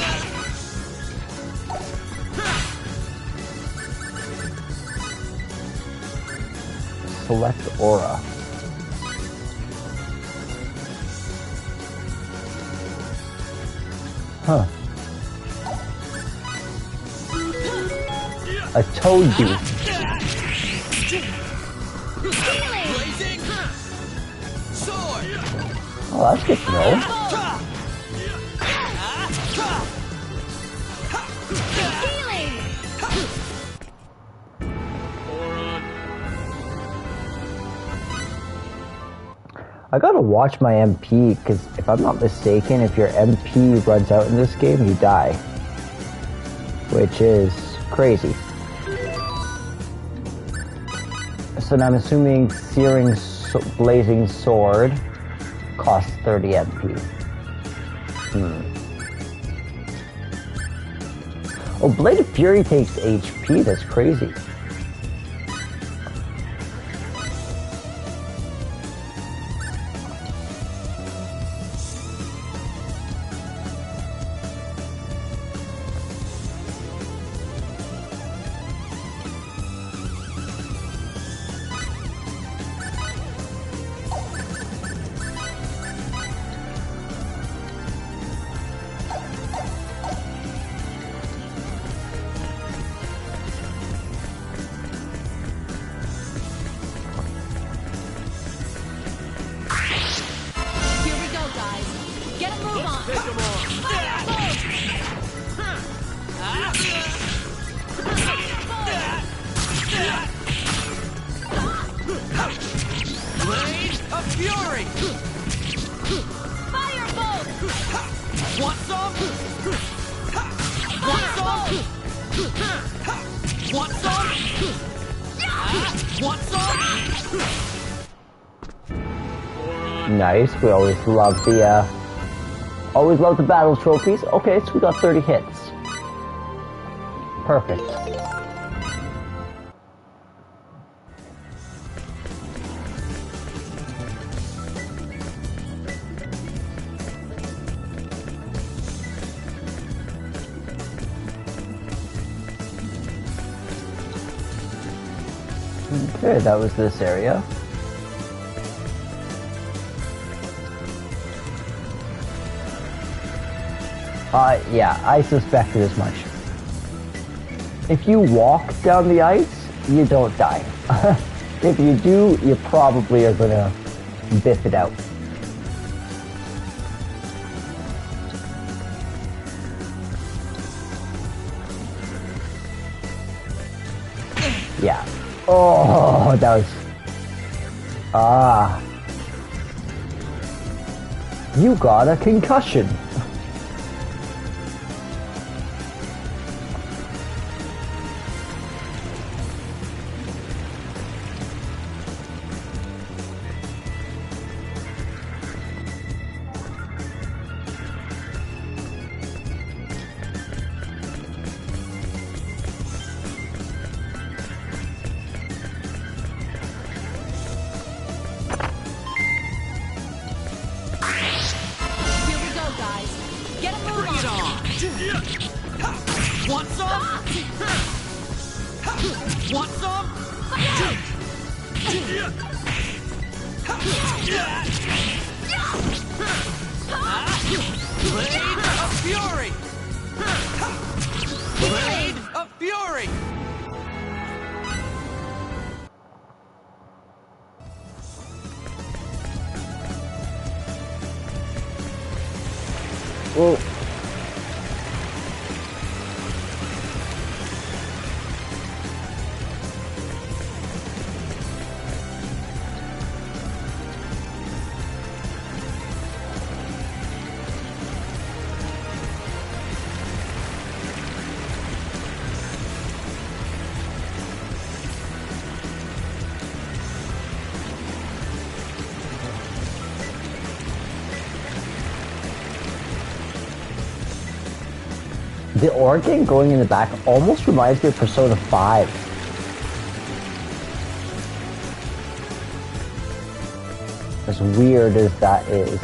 Select aura. Huh. I told you. Blazing sword. Oh, that's good to know. I gotta watch my MP, because if I'm not mistaken, if your MP runs out in this game, you die. Which is crazy. So now I'm assuming Searing Blazing Sword costs 30 MP. Oh, Blade of Fury takes HP, that's crazy. Nice, we always love the battle trophies. Okay, so we got 30 hits. Perfect. Okay, that was this area. Yeah, I suspected as much. If you walk down the ice, you don't die. If you do, you probably are gonna biff it out. Yeah. Oh, that was... Ah. You got a concussion. Well, The organ going in the back almost reminds me of Persona 5. As weird as that is.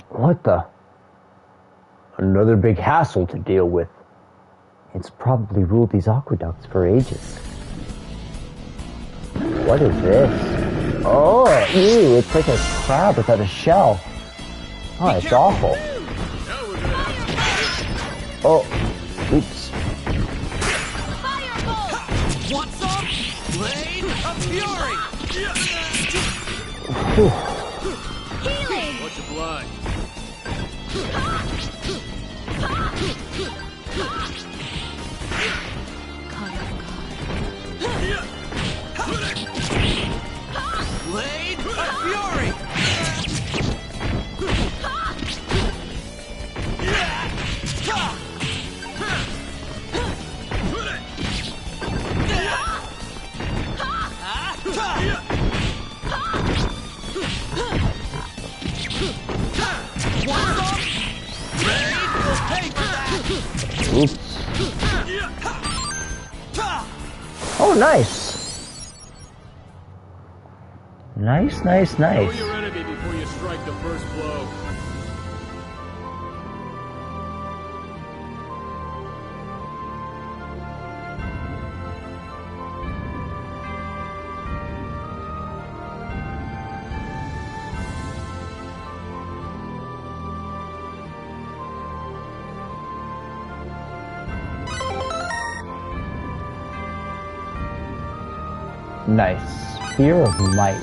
What the? Another big hassle to deal with. It's probably ruled these aqueducts for ages. What is this? Oh, ew, it's like a crab without a shell. Oh, it's awful. Oh, oops. What's up? Blade of Fury! Healing! Watch your blind. Blade of Fury! Oops. Oh, nice. Nice. Know your enemy before you strike the first blow. Nice. Sphere of Light.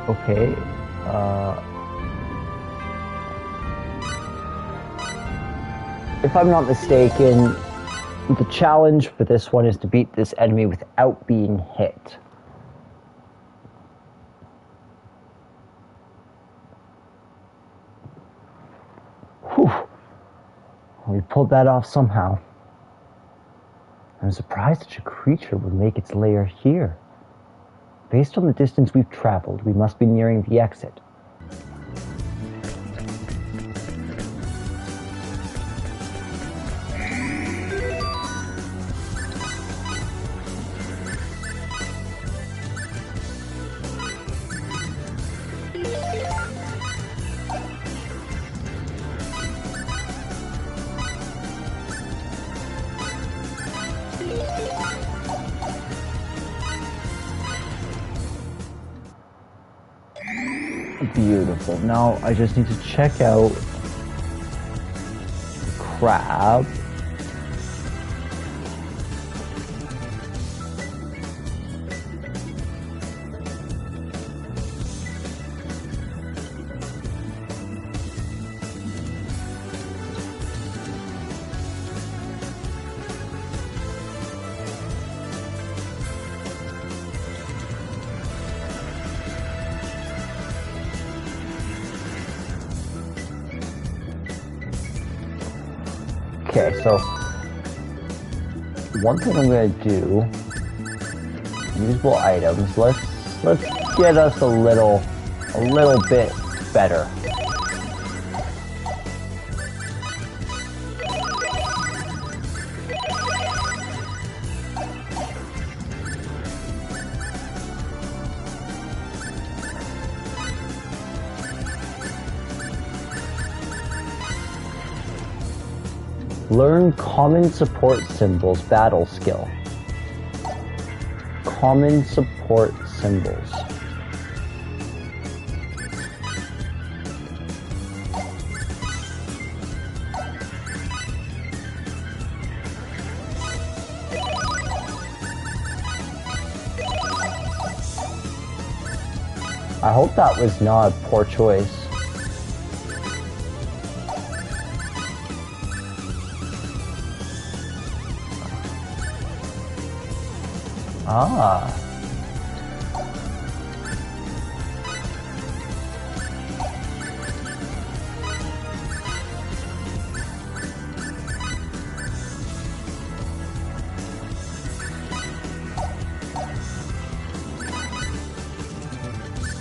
Okay, if I'm not mistaken, the challenge for this one is to beat this enemy without being hit. Whew. We pulled that off somehow. I'm surprised such a creature would make its lair here. Based on the distance we've traveled, we must be nearing the exit. Beautiful. Now I just need to check out the crab. Okay, so one thing I'm gonna do, usable items, let's get us a little bit better. Learn common support symbols battle skill. Common support symbols. I hope that was not a poor choice. Ah.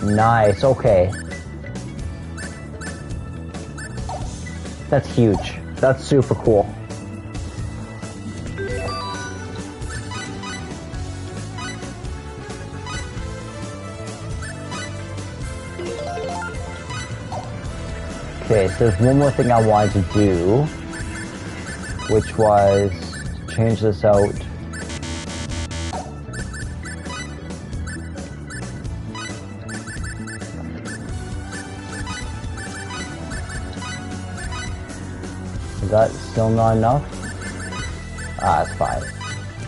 Nice, okay. That's huge. That's super cool. Okay, so there's one more thing I wanted to do, which was change this out. Is that still not enough? Ah, it's fine.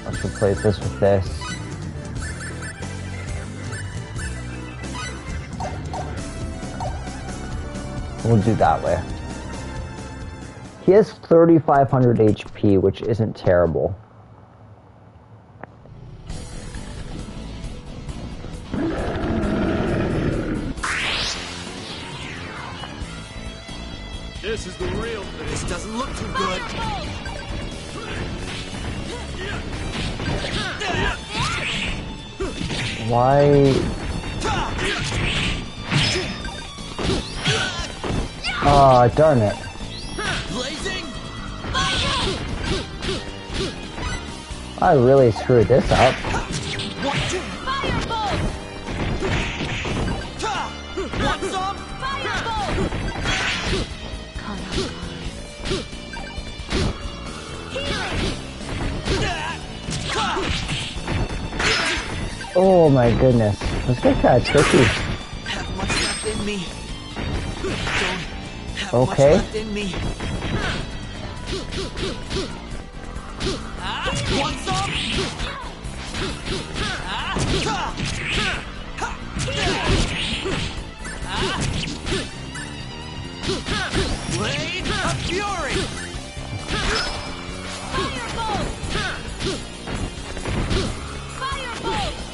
Let's replace this with this. We'll do that way. He has 3,500 HP, which isn't terrible. This is the real thing. This doesn't look too good. Why? Oh, darn it. Blazing. I really screwed this up. Oh my goodness. This gets kind of tricky. Have much left in me. Don't have much Okay. left in me. Want some? Blade of Fury! Firebolt! Firebolt!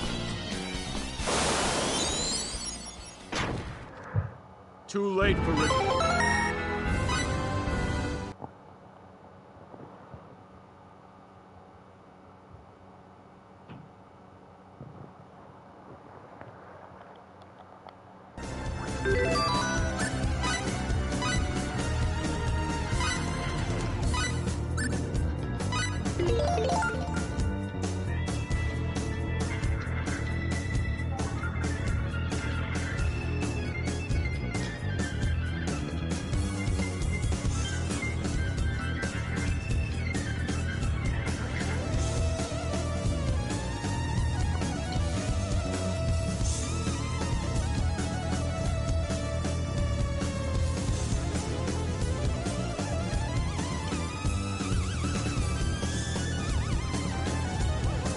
Too late for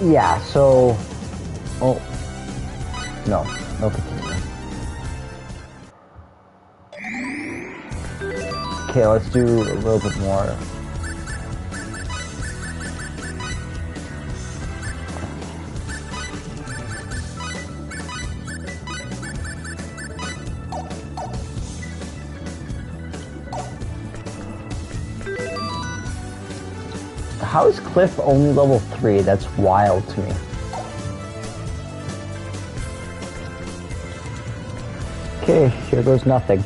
Yeah, so... Oh. No. No, continue. Okay, let's do a little bit more. How is Cliff only level 3? That's wild to me. Okay, here goes nothing.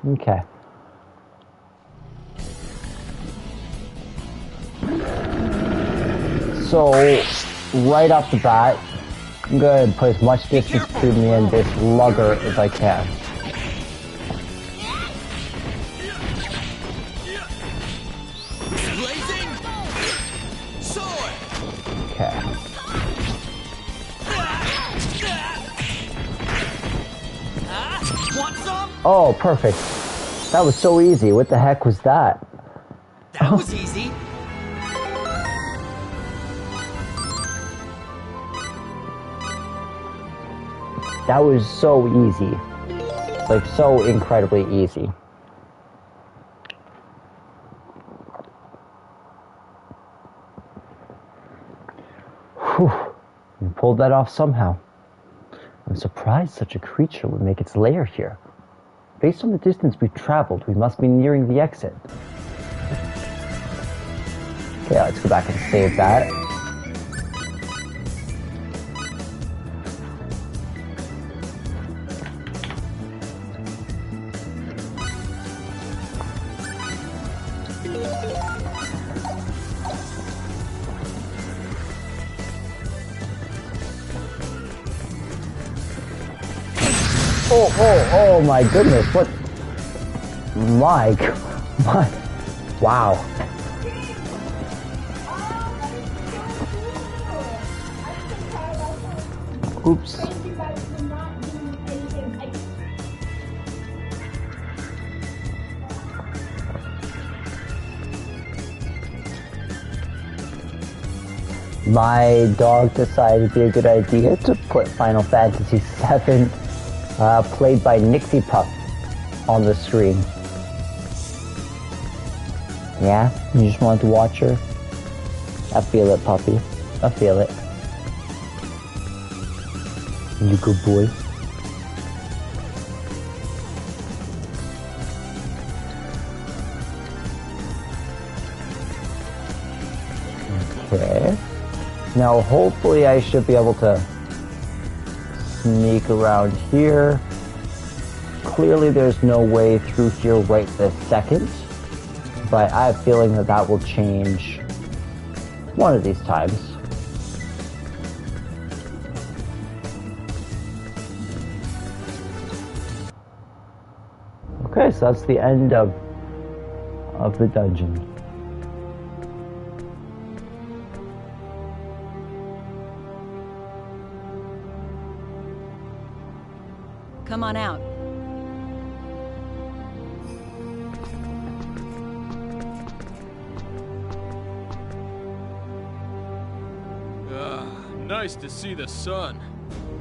Okay. So, right off the bat, I'm going to put as much distance between me and this lugger as I can. Blazing sword. Okay. Want some? Oh, perfect. That was so easy. What the heck was that? That was easy. That was so easy. Like, so incredibly easy. Whew. We pulled that off somehow. I'm surprised such a creature would make its lair here. Based on the distance we've traveled, we must be nearing the exit. Okay, let's go back and save that. Oh my goodness, what? My, wow. Oops. My dog decided it'd be a good idea to put Final Fantasy VII, played by Nixie Puff, on the screen. Yeah? You just wanted to watch her? I feel it, puppy. I feel it. You good boy. Okay. Now hopefully I should be able to sneak around here. Clearly there's no way through here right this second, but I have a feeling that that will change one of these times. Okay, so that's the end of the dungeon. Come on out. Nice to see the sun.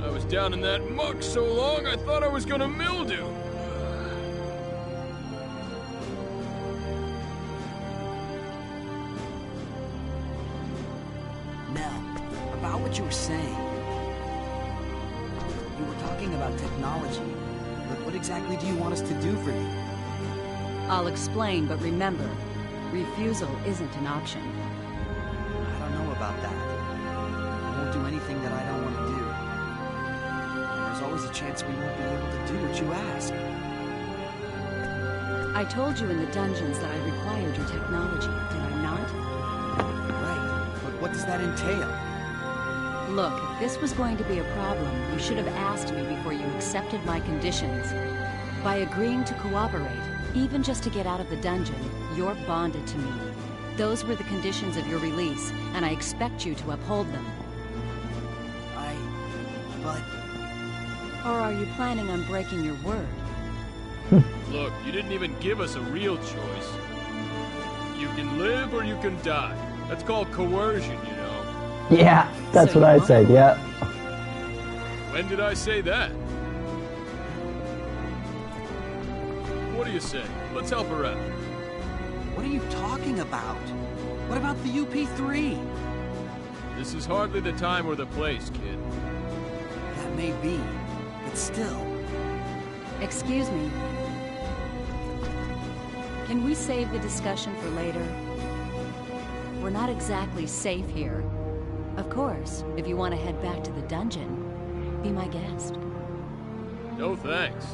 I was down in that muck so long I thought I was gonna mildew. Nell, about what you were saying. You were talking about technology, but what exactly do you want us to do for you? I'll explain, but remember, refusal isn't an option. I don't know about that. I won't do anything that I don't want to do. There's always a chance we won't be able to do what you ask. I told you in the dungeons that I required your technology, did I not? Right, but what does that entail? Look, if this was going to be a problem, you should have asked me before you accepted my conditions. By agreeing to cooperate, even just to get out of the dungeon, you're bonded to me. Those were the conditions of your release, and I expect you to uphold them. But... Or are you planning on breaking your word? Look, you didn't even give us a real choice. You can live or you can die. That's called coercion, you know. Yeah, that's what I said, yeah. When did I say that? What do you say? Let's help her out. What are you talking about? What about the UP3? This is hardly the time or the place, kid. That may be, but still. Excuse me. Can we save the discussion for later? We're not exactly safe here. Of course, if you want to head back to the dungeon, be my guest. No thanks.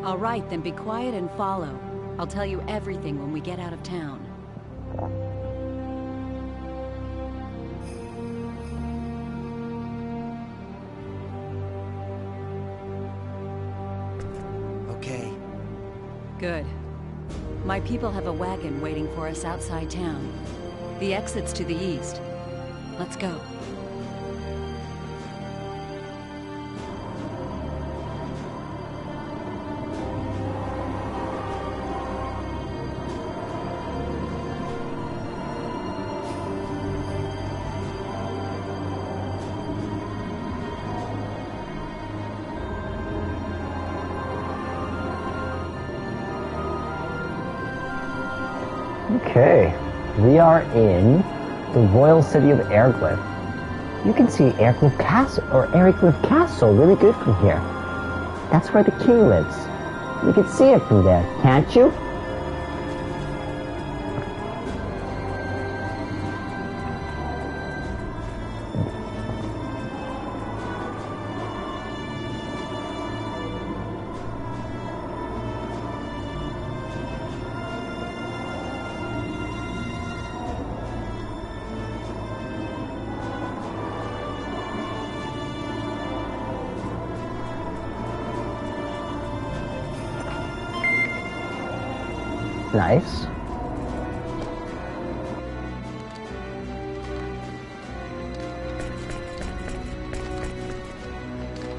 All right, then be quiet and follow. I'll tell you everything when we get out of town. Good. My people have a wagon waiting for us outside town. The exit's to the east. Let's go. Okay, we are in the royal city of Airglyph. You can see Airglyph Castle really good from here. That's where the king lives. You can see it from there, can't you? Nice.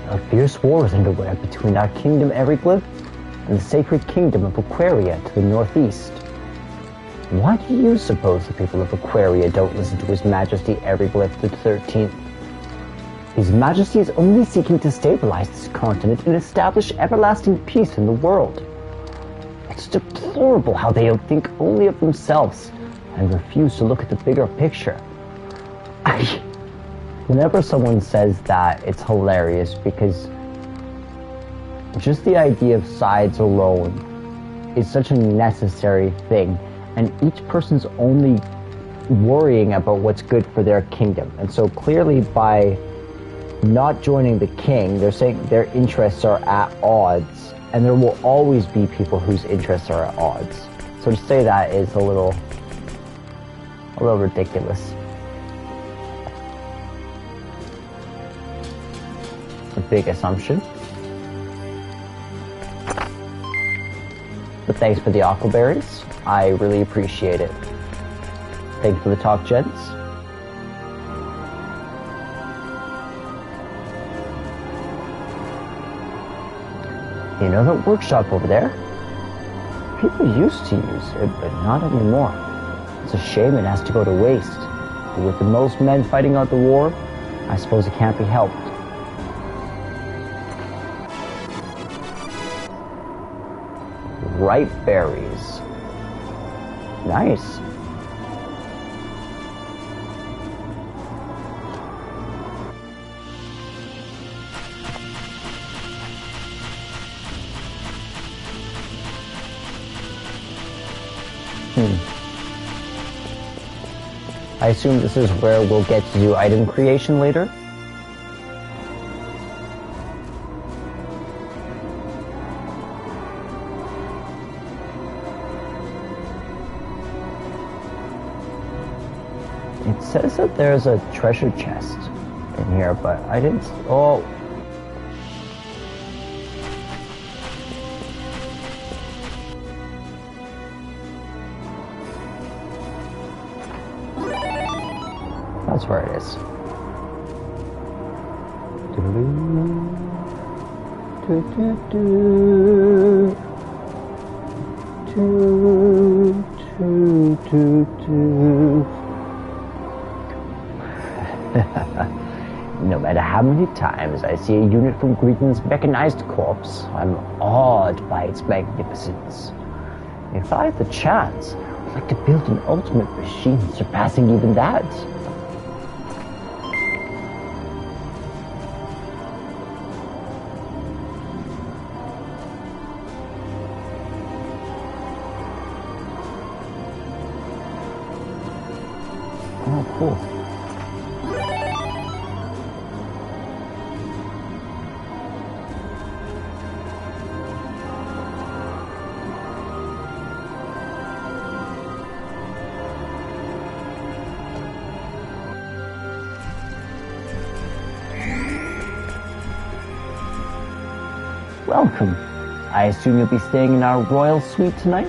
A fierce war is underway between our kingdom Airglyph and the sacred kingdom of Aquaria to the northeast. Why do you suppose the people of Aquaria don't listen to His Majesty Airglyph the 13th? His Majesty is only seeking to stabilize this continent and establish everlasting peace in the world. It's deplorable how they think only of themselves and refuse to look at the bigger picture. Whenever someone says that, it's hilarious because just the idea of sides alone is such a necessary thing, and each person's only worrying about what's good for their kingdom. And so clearly by not joining the king, they're saying their interests are at odds. And there will always be people whose interests are at odds. So to say that is a little ridiculous. A big assumption. But thanks for the aquaberries. I really appreciate it. Thanks for the talk, gents. You know that workshop over there? People used to use it, but not anymore. It's a shame it has to go to waste. But with the most men fighting out the war, I suppose it can't be helped. Ripe berries. Nice. I assume this is where we'll get to do item creation later. It says that there's a treasure chest in here, but I didn't... Oh... That's where it is. No matter how many times I see a unit from Greeton's mechanized corps, I'm awed by its magnificence. If I had the chance, I'd like to build an ultimate machine surpassing even that. Oh, cool. Welcome. I assume you'll be staying in our royal suite tonight?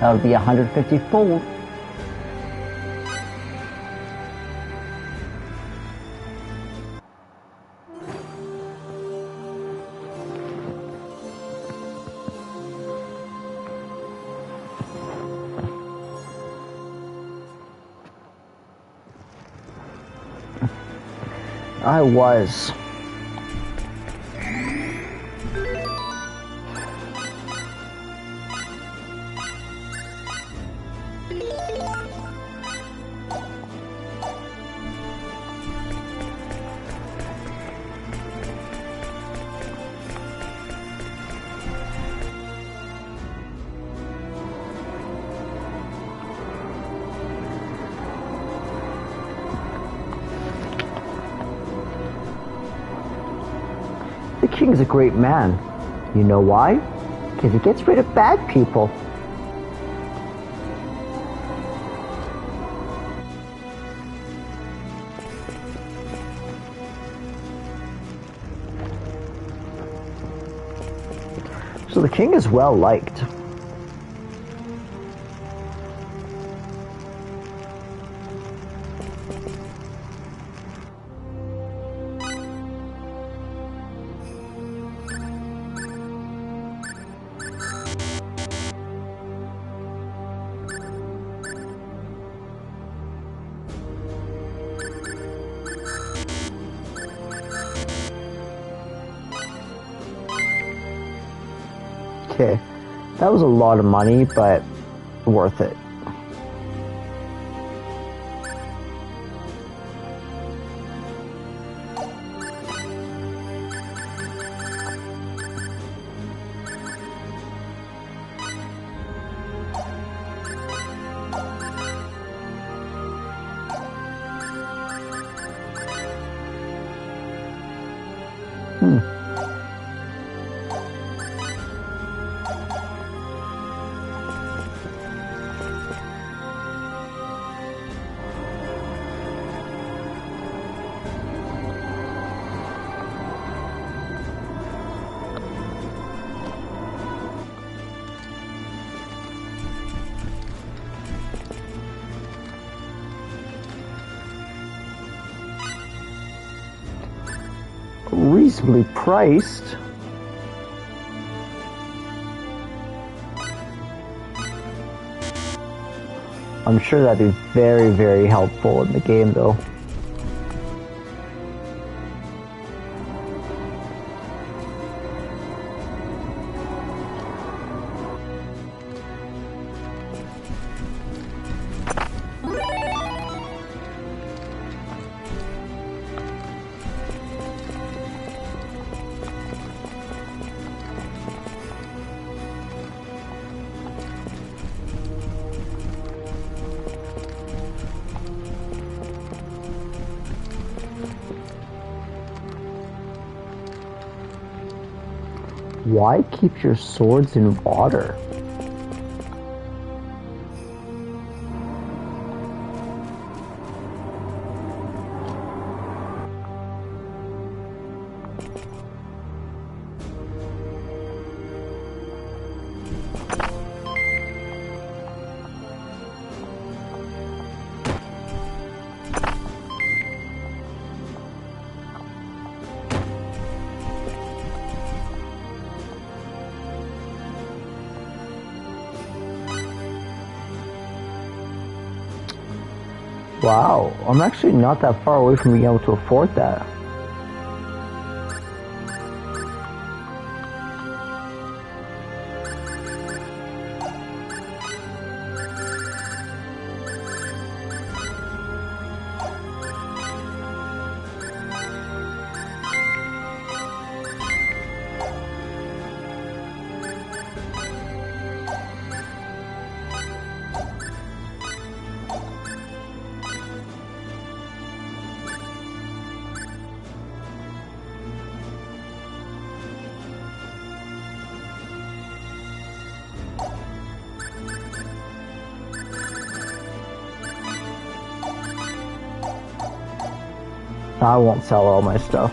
That'll be 150 full. I was. The king's a great man. You know why? Because he gets rid of bad people. So the king is well liked. Okay, that was a lot of money, but worth it. Reasonably priced. I'm sure that'd be very, very helpful in the game, though. Why keep your swords in water? Wow, I'm actually not that far away from being able to afford that. I won't sell all my stuff.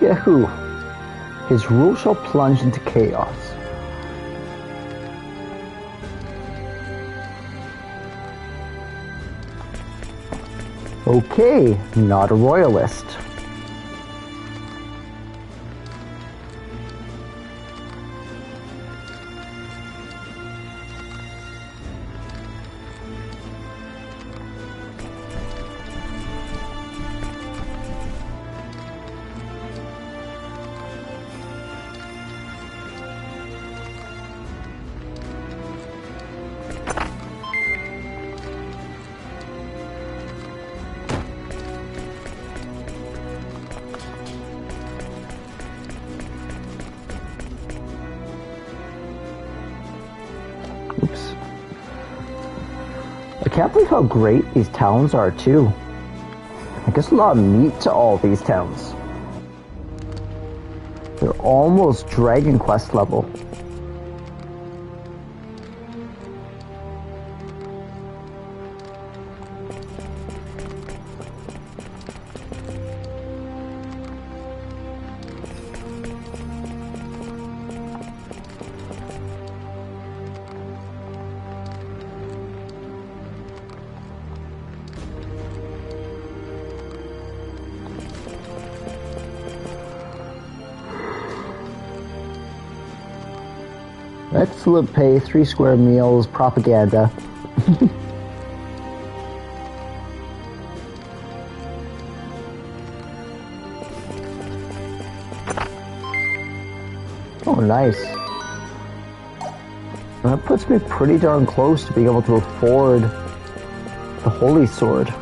Yahoo! His rule shall plunge into chaos. Okay, not a royalist. Oops. I can't believe how great these towns are, too. I guess a lot of meat to all these towns. They're almost Dragon Quest level. Excellent pay, 3 square meals, propaganda. Oh, nice. That puts me pretty darn close to being able to afford the Holy Sword.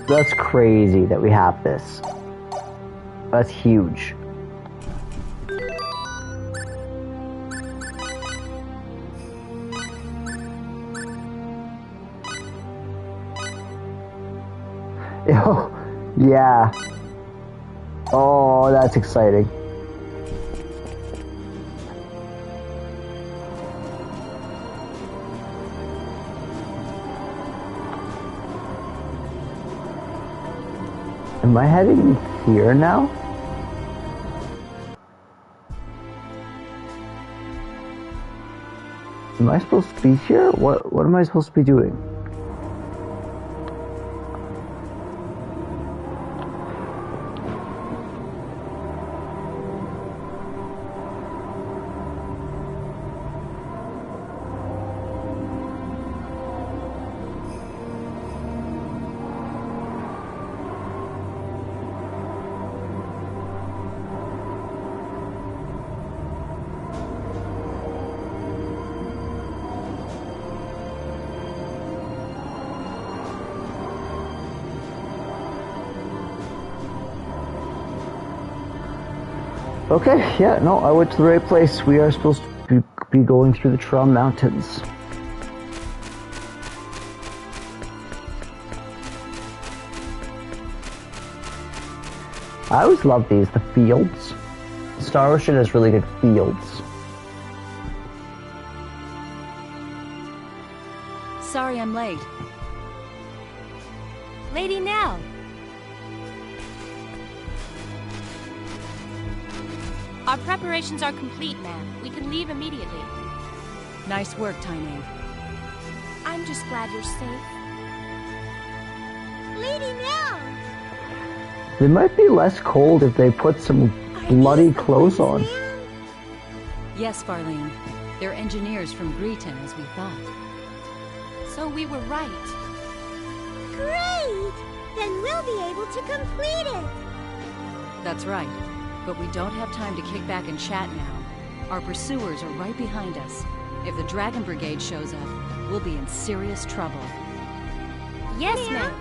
That's crazy that we have this. That's huge. Oh, yeah. Oh, that's exciting. Am I heading here now? Am I supposed to be here? What am I supposed to be doing? Okay, yeah, no, I went to the right place. We are supposed to be going through the Trum Mountains. I always love these, the fields. Star Ocean has really good fields. Sorry I'm late. Lady Nell. Our preparations are complete, ma'am. We can leave immediately. Nice work, Tyne. I'm just glad you're safe. Lady Nell! They might be less cold if they put some bloody clothes on. Yes, Farlene. They're engineers from Greeton, as we thought. So we were right. Great! Then we'll be able to complete it! That's right. But we don't have time to kick back and chat now. Our pursuers are right behind us. If the Dragon Brigade shows up, we'll be in serious trouble. Yes, ma'am.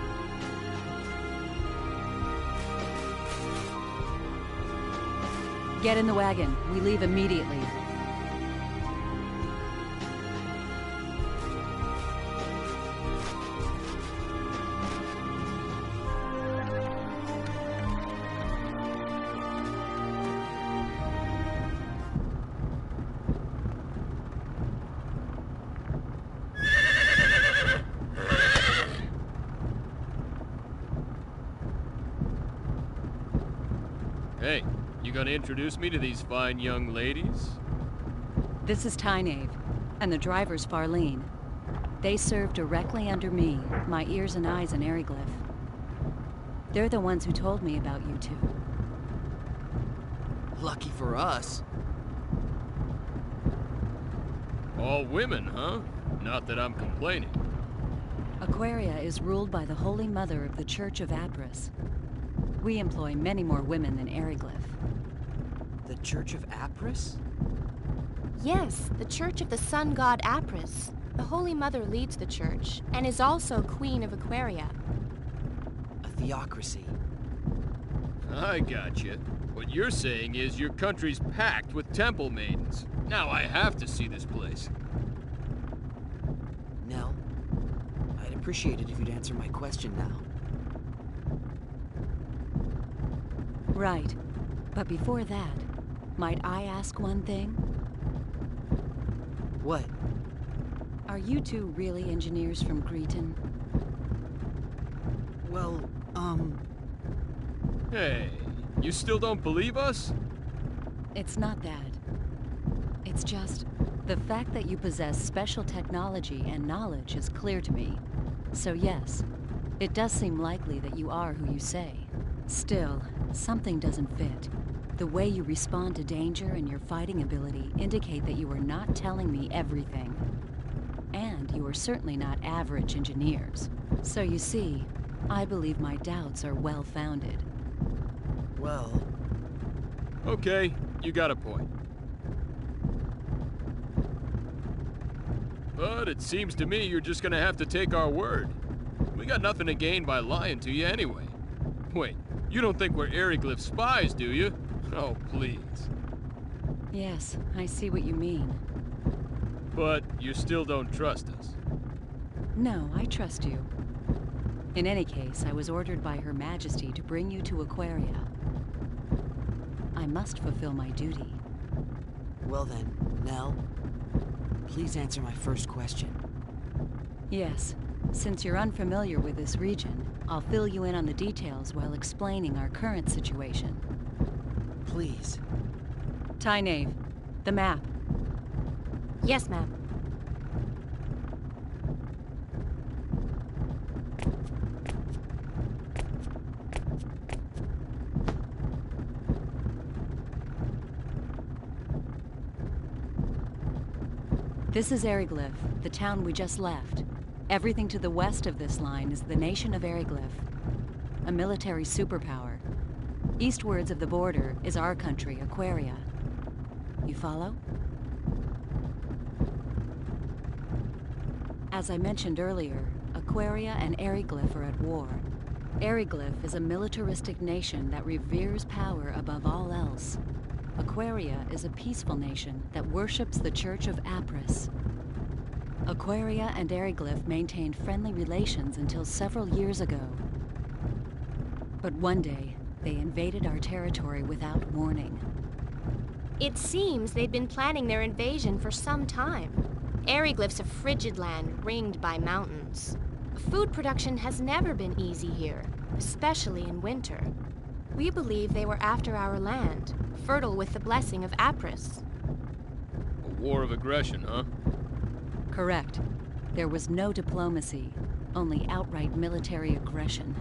Get in the wagon. We leave immediately. Hey, you gonna introduce me to these fine young ladies? This is Tyne, and the driver's Farlene. They serve directly under me, my ears and eyes in Eriglyph. They're the ones who told me about you two. Lucky for us. All women, huh? Not that I'm complaining. Aquaria is ruled by the Holy Mother of the Church of Apris. We employ many more women than Eriglyph. The Church of Apris? Yes, the Church of the Sun God Apris. The Holy Mother leads the church, and is also Queen of Aquaria. A theocracy. I gotcha. What you're saying is your country's packed with temple maidens. Now I have to see this place. Nell, I'd appreciate it if you'd answer my question now. Right. But before that, might I ask one thing? What? Are you two really engineers from Greeton? Well, Hey, you still don't believe us? It's not that. It's just, the fact that you possess special technology and knowledge is clear to me. So yes, it does seem likely that you are who you say. Still, something doesn't fit. The way you respond to danger and your fighting ability indicate that you are not telling me everything. And you are certainly not average engineers. So you see, I believe my doubts are well-founded. Well... Okay, you got a point. But it seems to me you're just gonna have to take our word. We got nothing to gain by lying to you anyway. Wait, you don't think we're Eriglyph spies, do you? Oh, please. Yes, I see what you mean. But you still don't trust us. No, I trust you. In any case, I was ordered by Her Majesty to bring you to Aquaria. I must fulfill my duty. Well then, Nell, please answer my first question. Yes. Since you're unfamiliar with this region, I'll fill you in on the details while explaining our current situation. Please. Tyne, the map. Yes, ma'am. This is Eriglyph, the town we just left. Everything to the west of this line is the nation of Eriglyph, a military superpower. Eastwards of the border is our country, Aquaria. You follow? As I mentioned earlier, Aquaria and Eriglyph are at war. Eriglyph is a militaristic nation that reveres power above all else. Aquaria is a peaceful nation that worships the Church of Apris. Aquaria and Eriglyph maintained friendly relations until several years ago. But one day, they invaded our territory without warning. It seems they'd been planning their invasion for some time. Eriglyph's a frigid land ringed by mountains. Food production has never been easy here, especially in winter. We believe they were after our land, fertile with the blessing of Apris. A war of aggression, huh? Correct. There was no diplomacy, only outright military aggression.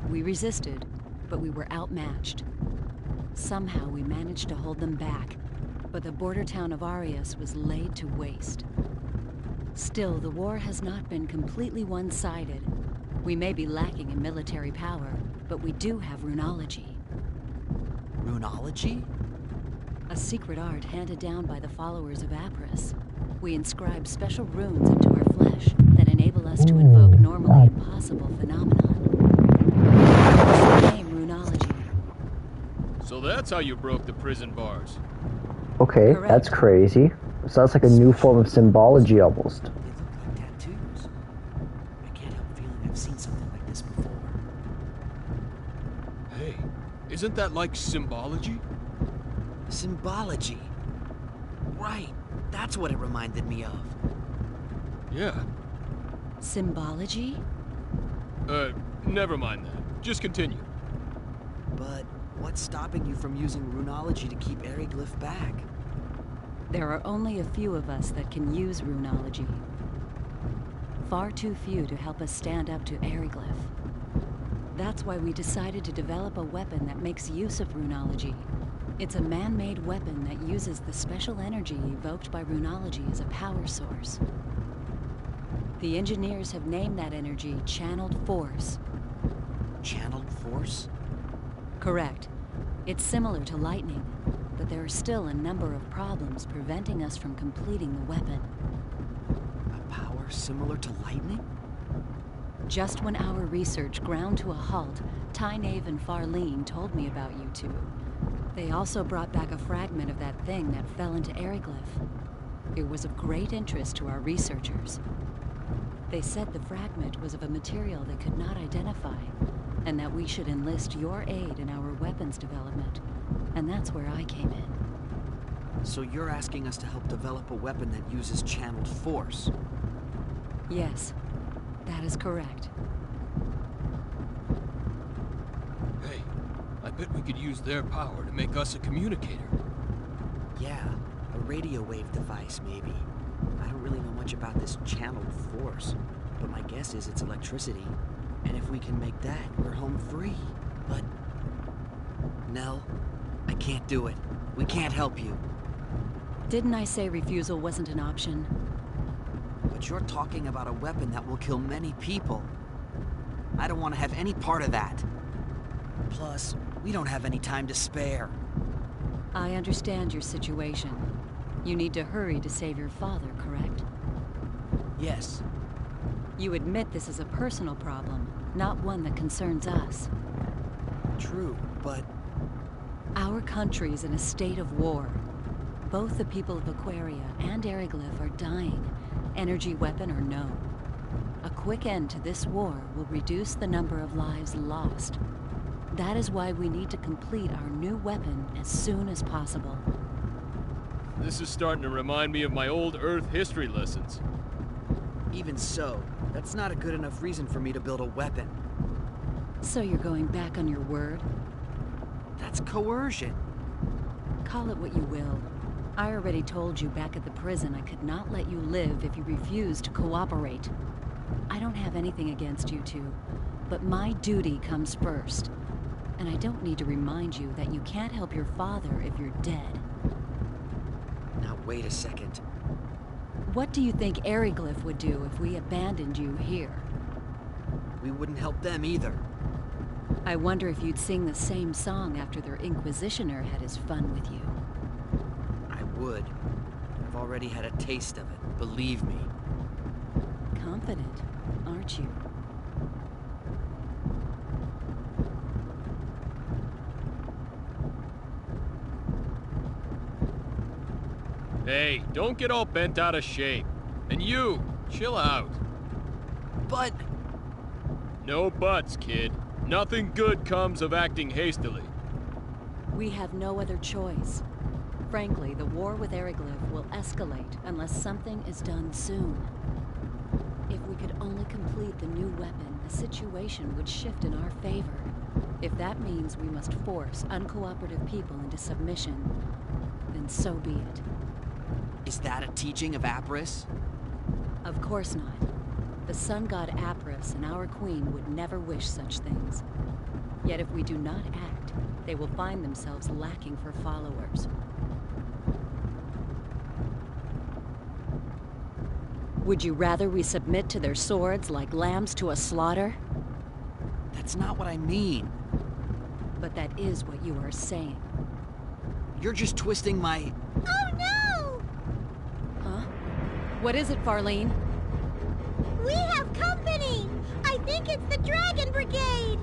We resisted, but we were outmatched. Somehow we managed to hold them back, but the border town of Arius was laid to waste. Still, the war has not been completely one-sided. We may be lacking in military power, but we do have runology. Runology? A secret art handed down by the followers of Apris. We inscribe special runes into our flesh that enable us to invoke normally impossible phenomenon. It's the name runology. So that's how you broke the prison bars. Okay, Correct. that's crazy. Sounds like a new form of symbology almost. They look like tattoos. I can't help feeling I've seen something like this before. Hey, isn't that like symbology? Symbology. Right. That's what it reminded me of. Yeah. Symbology? Never mind that. Just continue. But what's stopping you from using runology to keep Eriglyph back? There are only a few of us that can use runology. Far too few to help us stand up to Eriglyph. That's why we decided to develop a weapon that makes use of runology. It's a man-made weapon that uses the special energy evoked by runology as a power source. The engineers have named that energy Channeled Force. Channeled Force? Correct. It's similar to lightning, but there are still a number of problems preventing us from completing the weapon. A power similar to lightning? Just when our research ground to a halt, Tynaeve and Farlene told me about you two. They also brought back a fragment of that thing that fell into Eriglyph. It was of great interest to our researchers. They said the fragment was of a material they could not identify, and that we should enlist your aid in our weapons development. And that's where I came in. So you're asking us to help develop a weapon that uses channeled force? Yes, that is correct. Hey, I bet we could use their power to make us a communicator. Yeah, a radio wave device, maybe. I don't really know much about this channeled force, but my guess is it's electricity. And if we can make that, we're home free. But... Nell, I can't do it. We can't help you. Didn't I say refusal wasn't an option? But you're talking about a weapon that will kill many people. I don't want to have any part of that. Plus, we don't have any time to spare. I understand your situation. You need to hurry to save your father, correct? Yes. You admit this is a personal problem, not one that concerns us. True, but... Our country is in a state of war. Both the people of Aquaria and Eriglyph are dying, energy weapon or no. A quick end to this war will reduce the number of lives lost. That is why we need to complete our new weapon as soon as possible. This is starting to remind me of my old Earth history lessons. Even so, that's not a good enough reason for me to build a weapon. So you're going back on your word? That's coercion. Call it what you will. I already told you back at the prison I could not let you live if you refused to cooperate. I don't have anything against you two, but my duty comes first. And I don't need to remind you that you can't help your father if you're dead. Now wait a second. What do you think Eriglyph would do if we abandoned you here? We wouldn't help them either. I wonder if you'd sing the same song after their Inquisitioner had his fun with you. I would. I've already had a taste of it, believe me. Confident, aren't you? Hey, don't get all bent out of shape. And you, chill out. But... No buts, kid. Nothing good comes of acting hastily. We have no other choice. Frankly, the war with Eriglyph will escalate unless something is done soon. If we could only complete the new weapon, the situation would shift in our favor. If that means we must force uncooperative people into submission, then so be it. Is that a teaching of Apris? Of course not. The sun god Apris and our queen would never wish such things. Yet if we do not act, they will find themselves lacking for followers. Would you rather we submit to their swords like lambs to a slaughter? That's not what I mean. But that is what you are saying. You're just twisting my... Oh no! Huh? What is it, Farlene? We have company! I think it's the Dragon Brigade!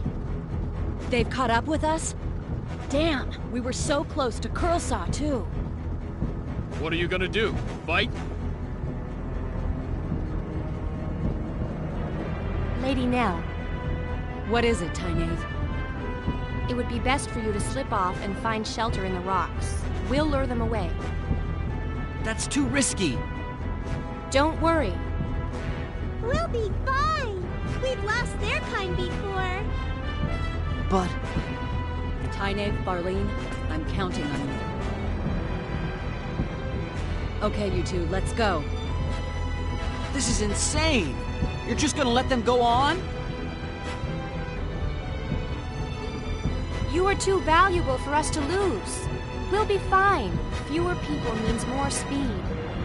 They've caught up with us? Damn, we were so close to Curlsaw, too. What are you gonna do? Fight? Lady Nell. What is it, Tynaeve? It would be best for you to slip off and find shelter in the rocks. We'll lure them away. That's too risky. Don't worry. We'll be fine. We've lost their kind before. But... Tynaeve, Farlene, I'm counting on you. Okay, you two, let's go. This is insane! You're just gonna let them go on? You are too valuable for us to lose. We'll be fine. Fewer people means more speed.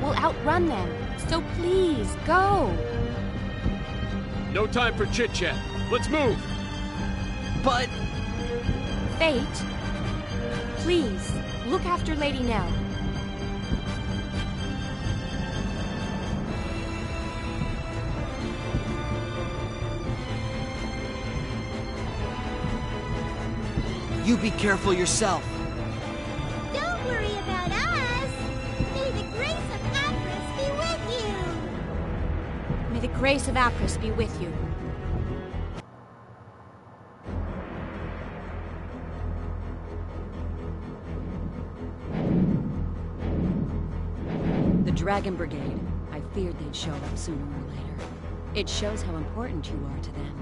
We'll outrun them. So please, go. No time for chit-chat. Let's move! But... Fate, please, look after Lady Nell. You be careful yourself. Don't worry about us. May the grace of Apris be with you. May the grace of Apris be with you. The Dragon Brigade. I feared they'd show up sooner or later. It shows how important you are to them.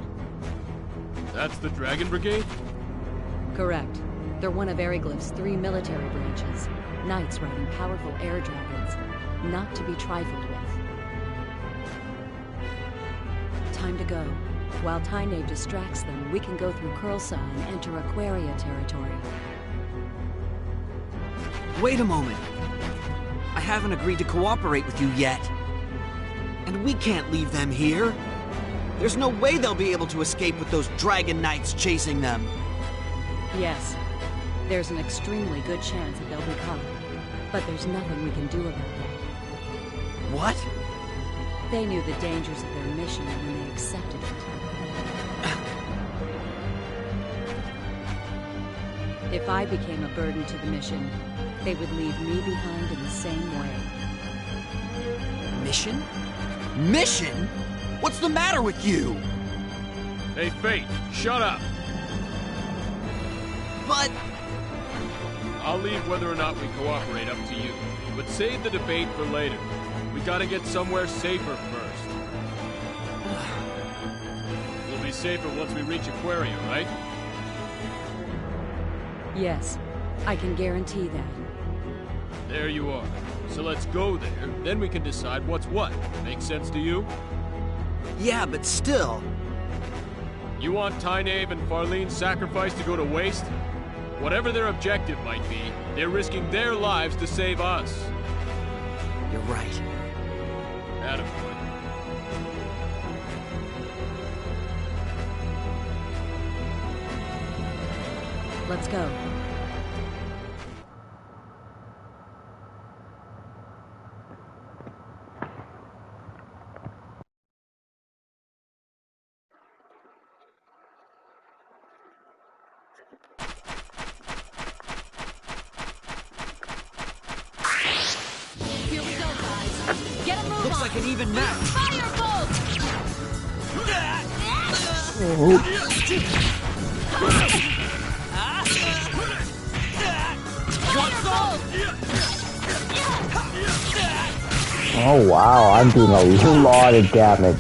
That's the Dragon Brigade? Correct. They're one of Eriglyph's 3 military branches. Knights riding powerful air dragons. Not to be trifled with. Time to go. While Tynaeve distracts them, we can go through Curlsaw and enter Aquaria territory. Wait a moment. I haven't agreed to cooperate with you yet. And we can't leave them here. There's no way they'll be able to escape with those Dragon Knights chasing them. Yes. There's an extremely good chance that they'll be caught. But there's nothing we can do about that. What? They knew the dangers of their mission when they accepted it. If I became a burden to the mission, they would leave me behind in the same way. Mission? Mission? What's the matter with you? Hey, Fate, shut up! But... I'll leave whether or not we cooperate up to you. But save the debate for later. We gotta get somewhere safer first. We'll be safer once we reach Aquaria, right? Yes, I can guarantee that. There you are. So let's go there, then we can decide what's what. Make sense to you? Yeah, but still... You want Tynaeve and Farlene's sacrifice to go to waste? Whatever their objective might be, they're risking their lives to save us. You're right. Attaboy. Let's go. Here we go, guys. Get a move Looks on. like an even match. Firebolt! Oh wow, I'm doing a lot of damage.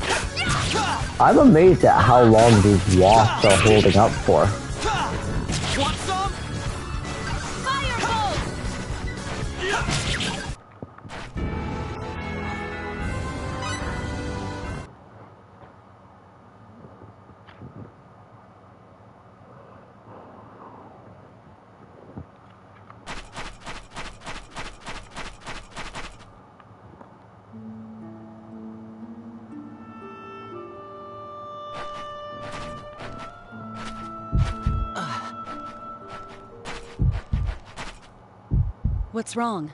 I'm amazed at how long these wasps are holding up for. What's wrong?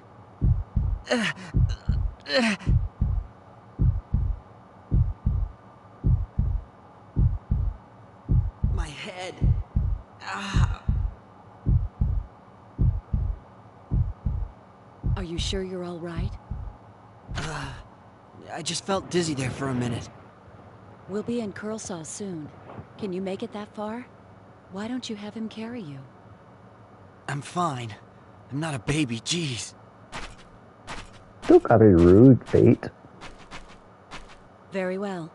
My head. Are you sure you're all right? I just felt dizzy there for a minute. We'll be in Curlsaw soon. Can you make it that far? Why don't you have him carry you? I'm fine. I'm not a baby, jeez. Don't gotta be rude, Fate. Very well.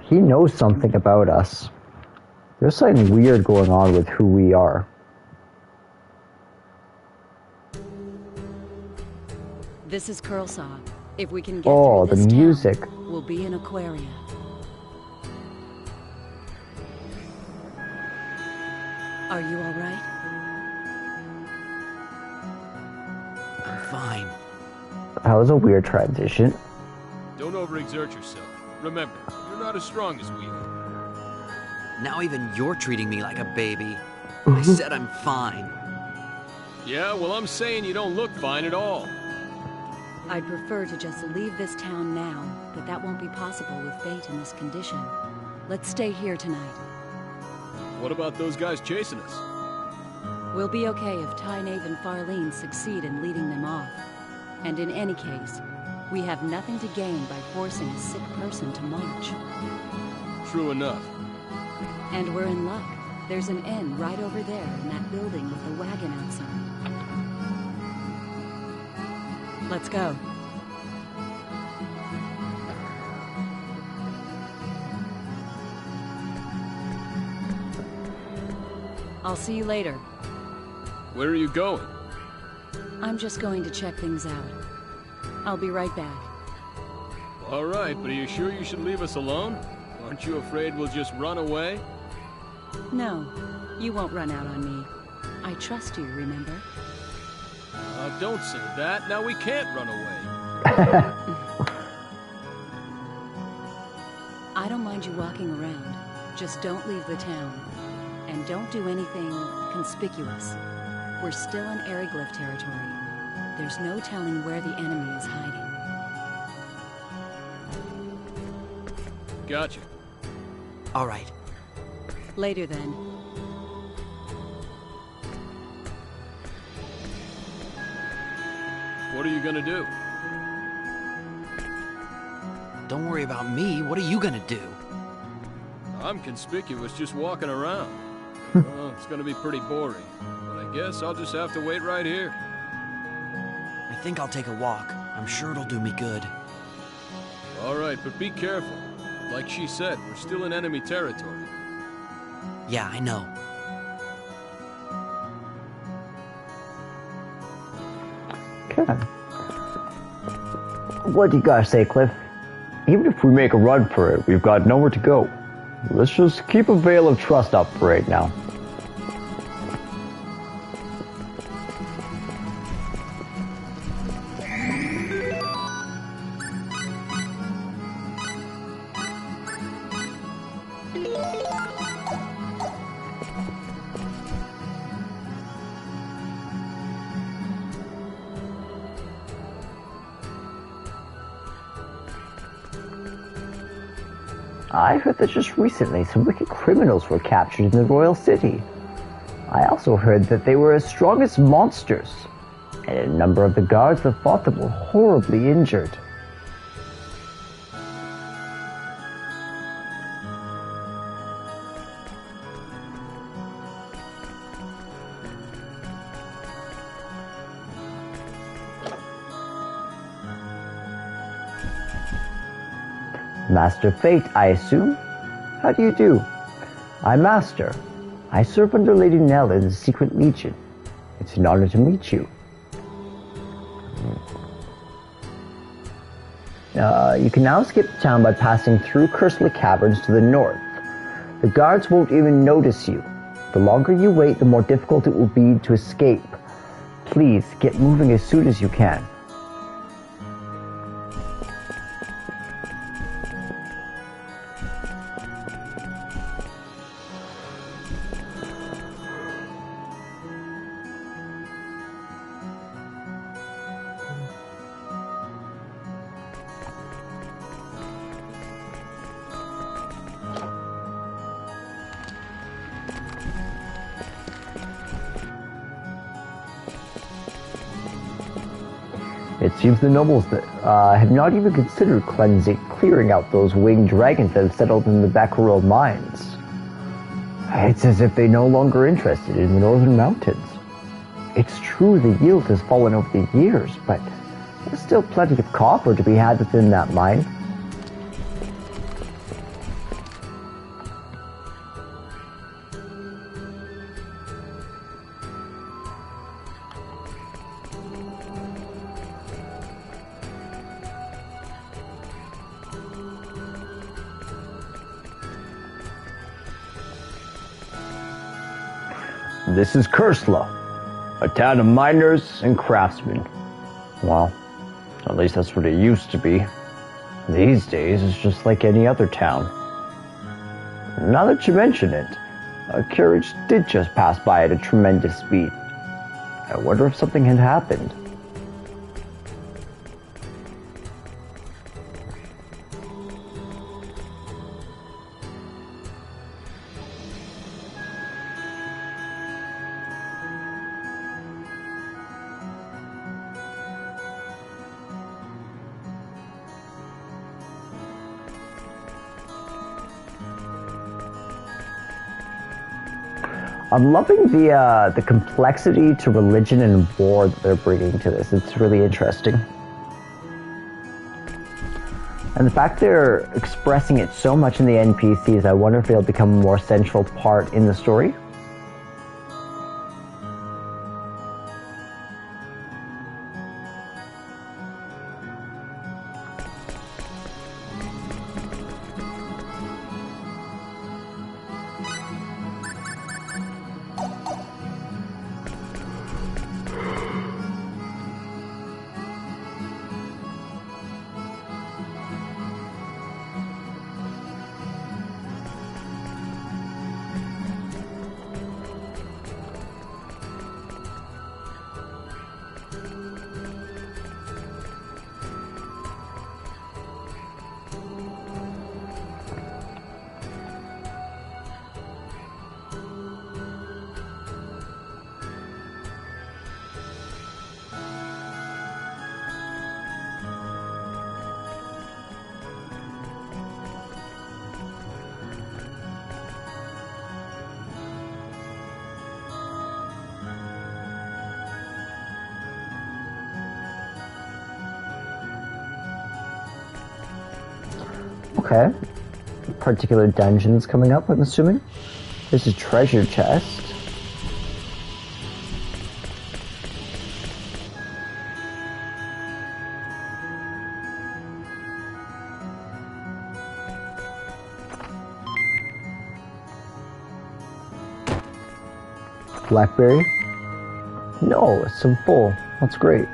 He knows something about us. There's something weird going on with who we are. This is Curlsaw. If we can get through this the music. Town, we'll be in Aquaria. Are you all right? I'm fine. That was a weird transition. Don't overexert yourself. Remember, you're not as strong as we are. Now even you're treating me like a baby. I said I'm fine. Yeah, well, I'm saying you don't look fine at all. I'd prefer to just leave this town now, but that won't be possible with Fate in this condition. Let's stay here tonight. What about those guys chasing us? We'll be okay if Tynaeve and Farlene succeed in leading them off. And in any case, we have nothing to gain by forcing a sick person to march. True enough. And we're in luck. There's an inn right over there in that building with the wagon outside. Let's go. I'll see you later. Where are you going? I'm just going to check things out. I'll be right back. All right, but are you sure you should leave us alone? Aren't you afraid we'll just run away? No, you won't run out on me. I trust you, remember? Don't say that. Now we can't run away. I don't mind you walking around. Just don't leave the town. And don't do anything conspicuous. We're still in Ariglyph territory. There's no telling where the enemy is hiding. Gotcha. All right. Later then. What are you gonna do? Don't worry about me. What are you gonna do? I'm conspicuous just walking around. It's gonna be pretty boring. But I guess I'll just have to wait right here. I think I'll take a walk. I'm sure it'll do me good. All right, but be careful. Like she said, we're still in enemy territory. Yeah, I know. Okay. What do you guys say, Cliff? Even if we make a run for it, we've got nowhere to go. Let's just keep a veil of trust up for right now. I heard that just recently some wicked criminals were captured in the royal city. I also heard that they were as strong as monsters, and a number of the guards that fought them were horribly injured. Master Fate, I assume? How do you do? I'm Master. I serve under Lady Nell in the Secret Legion. It's an honor to meet you. You can now skip town by passing through Cursla Caverns to the north. The guards won't even notice you. The longer you wait, the more difficult it will be to escape. Please, get moving as soon as you can. It seems the nobles that have not even considered clearing out those winged dragons that have settled in the Baccaril mines. It's as if they're no longer interested in the northern mountains. It's true the yield has fallen over the years, but there's still plenty of copper to be had within that mine. This is Cursla, a town of miners and craftsmen. Well, at least that's what it used to be. These days, it's just like any other town. Now that you mention it, a carriage did just pass by at a tremendous speed. I wonder if something had happened. I'm loving the complexity to religion and war that they're bringing to this. It's really interesting. And the fact they're expressing it so much in the NPCs, I wonder if it'll become a more central part in the story. Okay. Particular dungeons coming up, I'm assuming. There's a treasure chest. Blackberry? No, it's some full. That's great.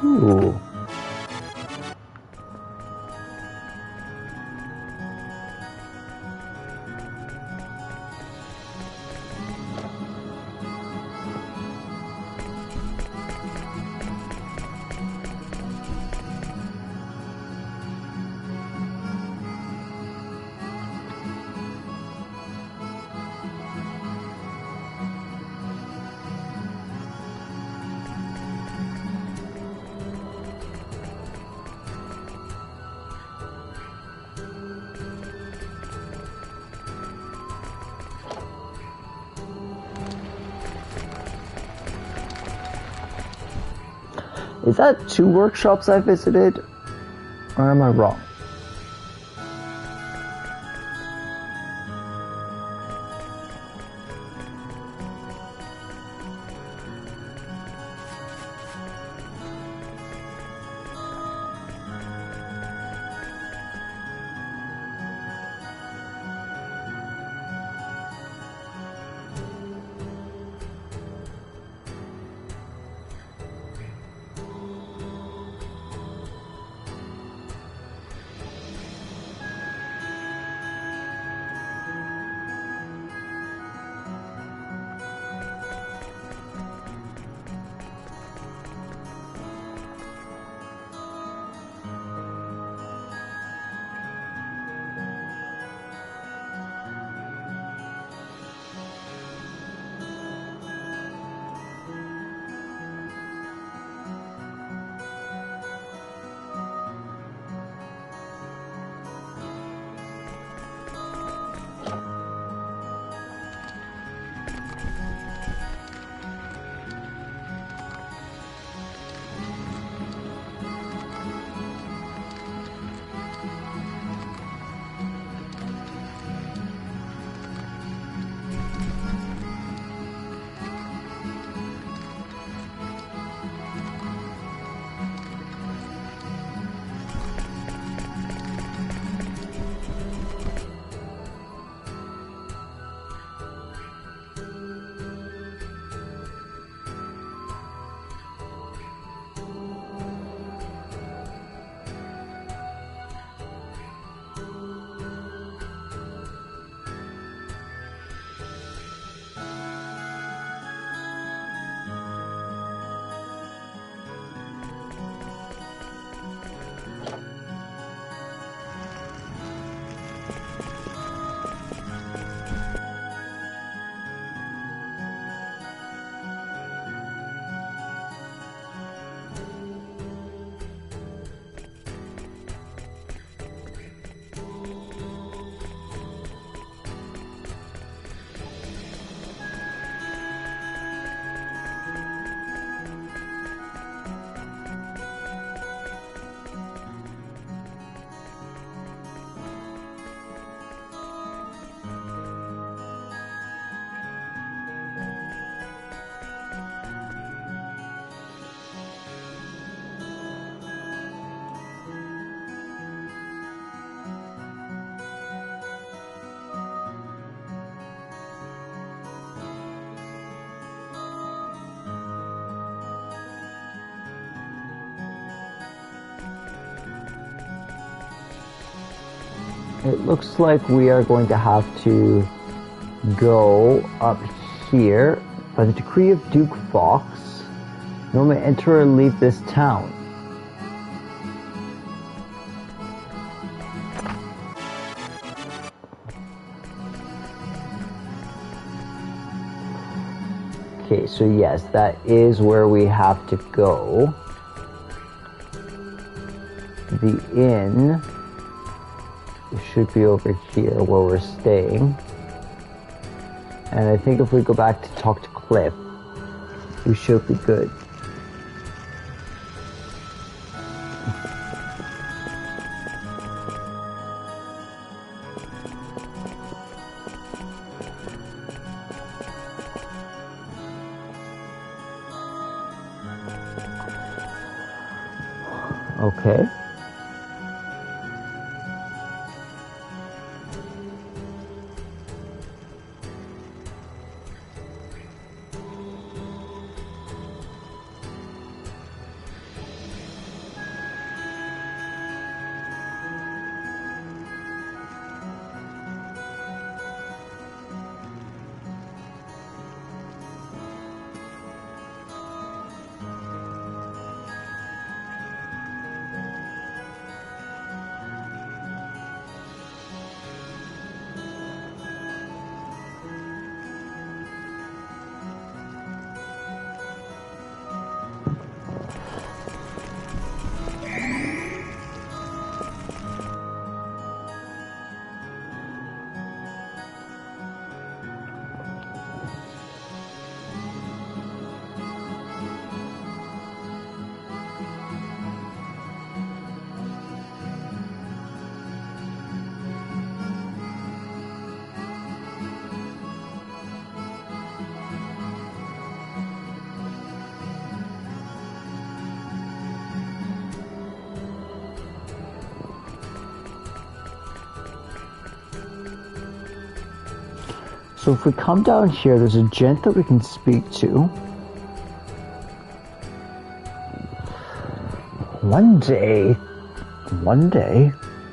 Ooh. Is that 2 workshops I visited? Or am I wrong? It looks like we are going to have to go up here. By the decree of Duke Fox, no one may enter or leave this town. Okay, so yes, that is where we have to go. The inn should be over here where we're staying. And I think if we go back to talk to Cliff, we should be good. Okay. So if we come down here, there's a gent that we can speak to. One day,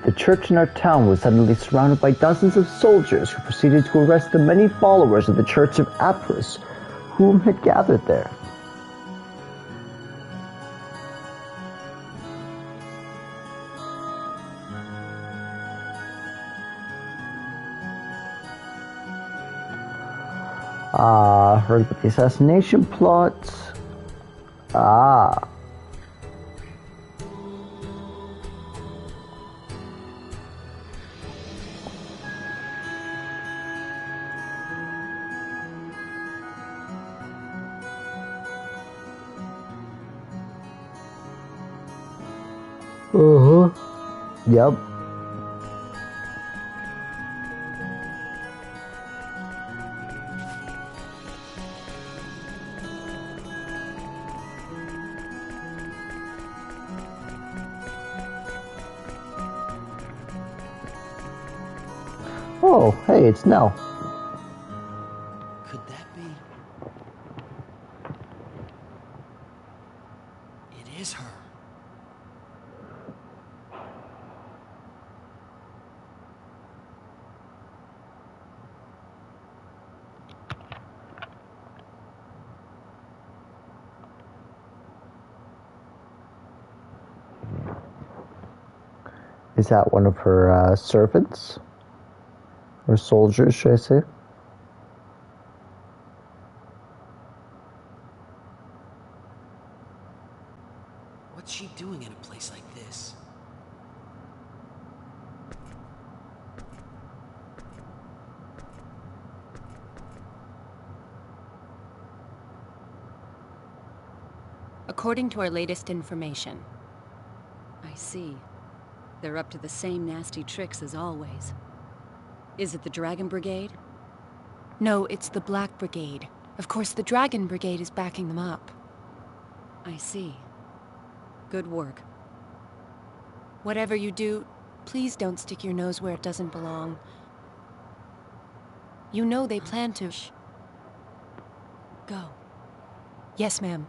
the church in our town was suddenly surrounded by dozens of soldiers who proceeded to arrest the many followers of the Church of Apris, whom had gathered there. Heard about the assassination plot. Yep. Oh, hey, it's Nell. Could that be? It is her. Is that one of her servants? Or soldiers, should I say? What's she doing in a place like this? According to our latest information. I see. They're up to the same nasty tricks as always. Is it the Dragon Brigade? No, it's the Black Brigade. Of course, the Dragon Brigade is backing them up. I see. Good work. Whatever you do, please don't stick your nose where it doesn't belong. You know they plan to... Shh. Go. Yes, ma'am.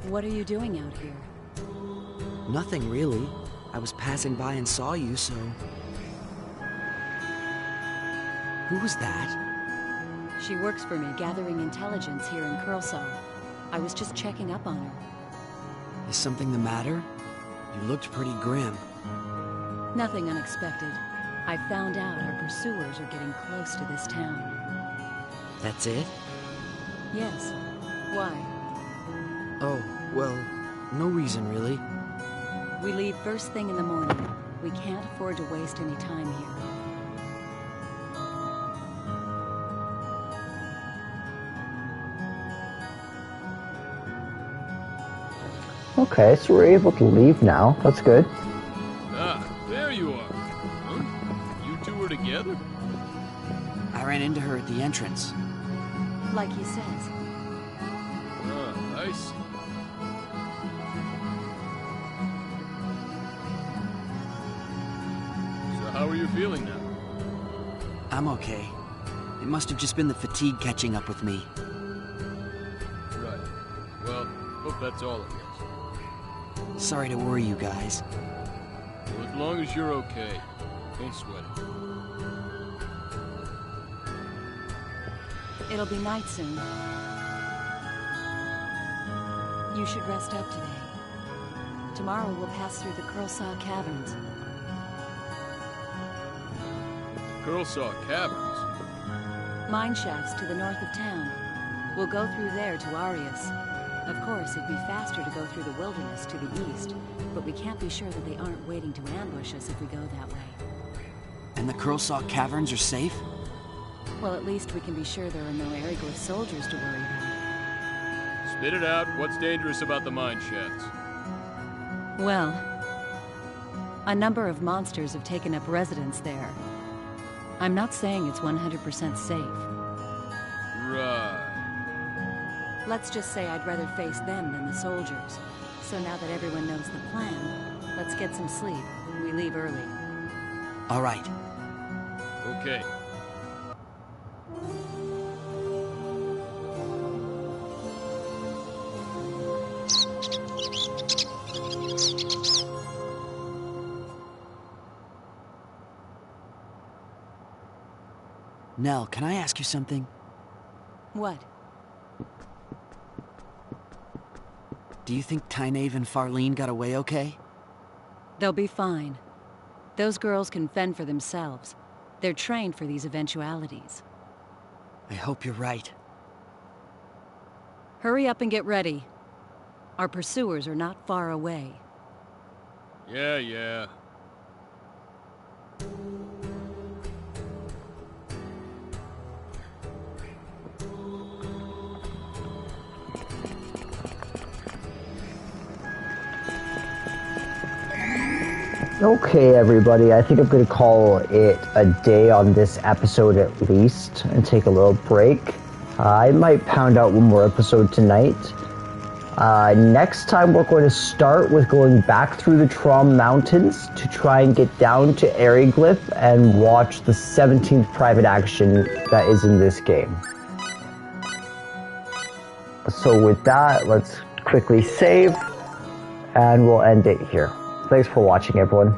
What are you doing out here? Nothing, really. I was passing by and saw you, so... Who was that? She works for me, gathering intelligence here in Curlsaw. I was just checking up on her. Is something the matter? You looked pretty grim. Nothing unexpected. I found out our pursuers are getting close to this town. That's it? Yes. Why? Oh, well, no reason really. We leave first thing in the morning. We can't afford to waste any time here. Okay, so we're able to leave now. That's good. Ah, there you are. Huh? You two were together? I ran into her at the entrance. Like he says. Ah, I see. So how are you feeling now? I'm okay. It must have just been the fatigue catching up with me. Right. Well, hope that's all of it. Sorry to worry you guys. Well, as long as you're okay, don't sweat it. It'll be night soon. You should rest up today. Tomorrow we'll pass through the Curlsaw Caverns. Curlsaw Caverns? Mine shafts to the north of town. We'll go through there to Arius. Of course, it'd be faster to go through the wilderness to the east, but we can't be sure that they aren't waiting to ambush us if we go that way. And the Curlsaw Caverns are safe? Well, at least we can be sure there are no Aryglyph soldiers to worry about. Spit it out. What's dangerous about the mine shafts? Well, a number of monsters have taken up residence there. I'm not saying it's 100% safe. Right. Let's just say I'd rather face them than the soldiers. So now that everyone knows the plan, let's get some sleep. We leave early. All right. Okay. Nell, can I ask you something? What? Do you think Tynaeve and Farlene got away okay? They'll be fine. Those girls can fend for themselves. They're trained for these eventualities. I hope you're right. Hurry up and get ready. Our pursuers are not far away. Yeah. Okay, everybody, I think I'm going to call it a day on this episode at least, and take a little break. I might pound out one more episode tonight. Next time, we're going to start with going back through the Trom Mountains to try and get down to Aryglyph and watch the 17th private action that is in this game. So with that, let's quickly save, and we'll end it here. Thanks for watching, everyone.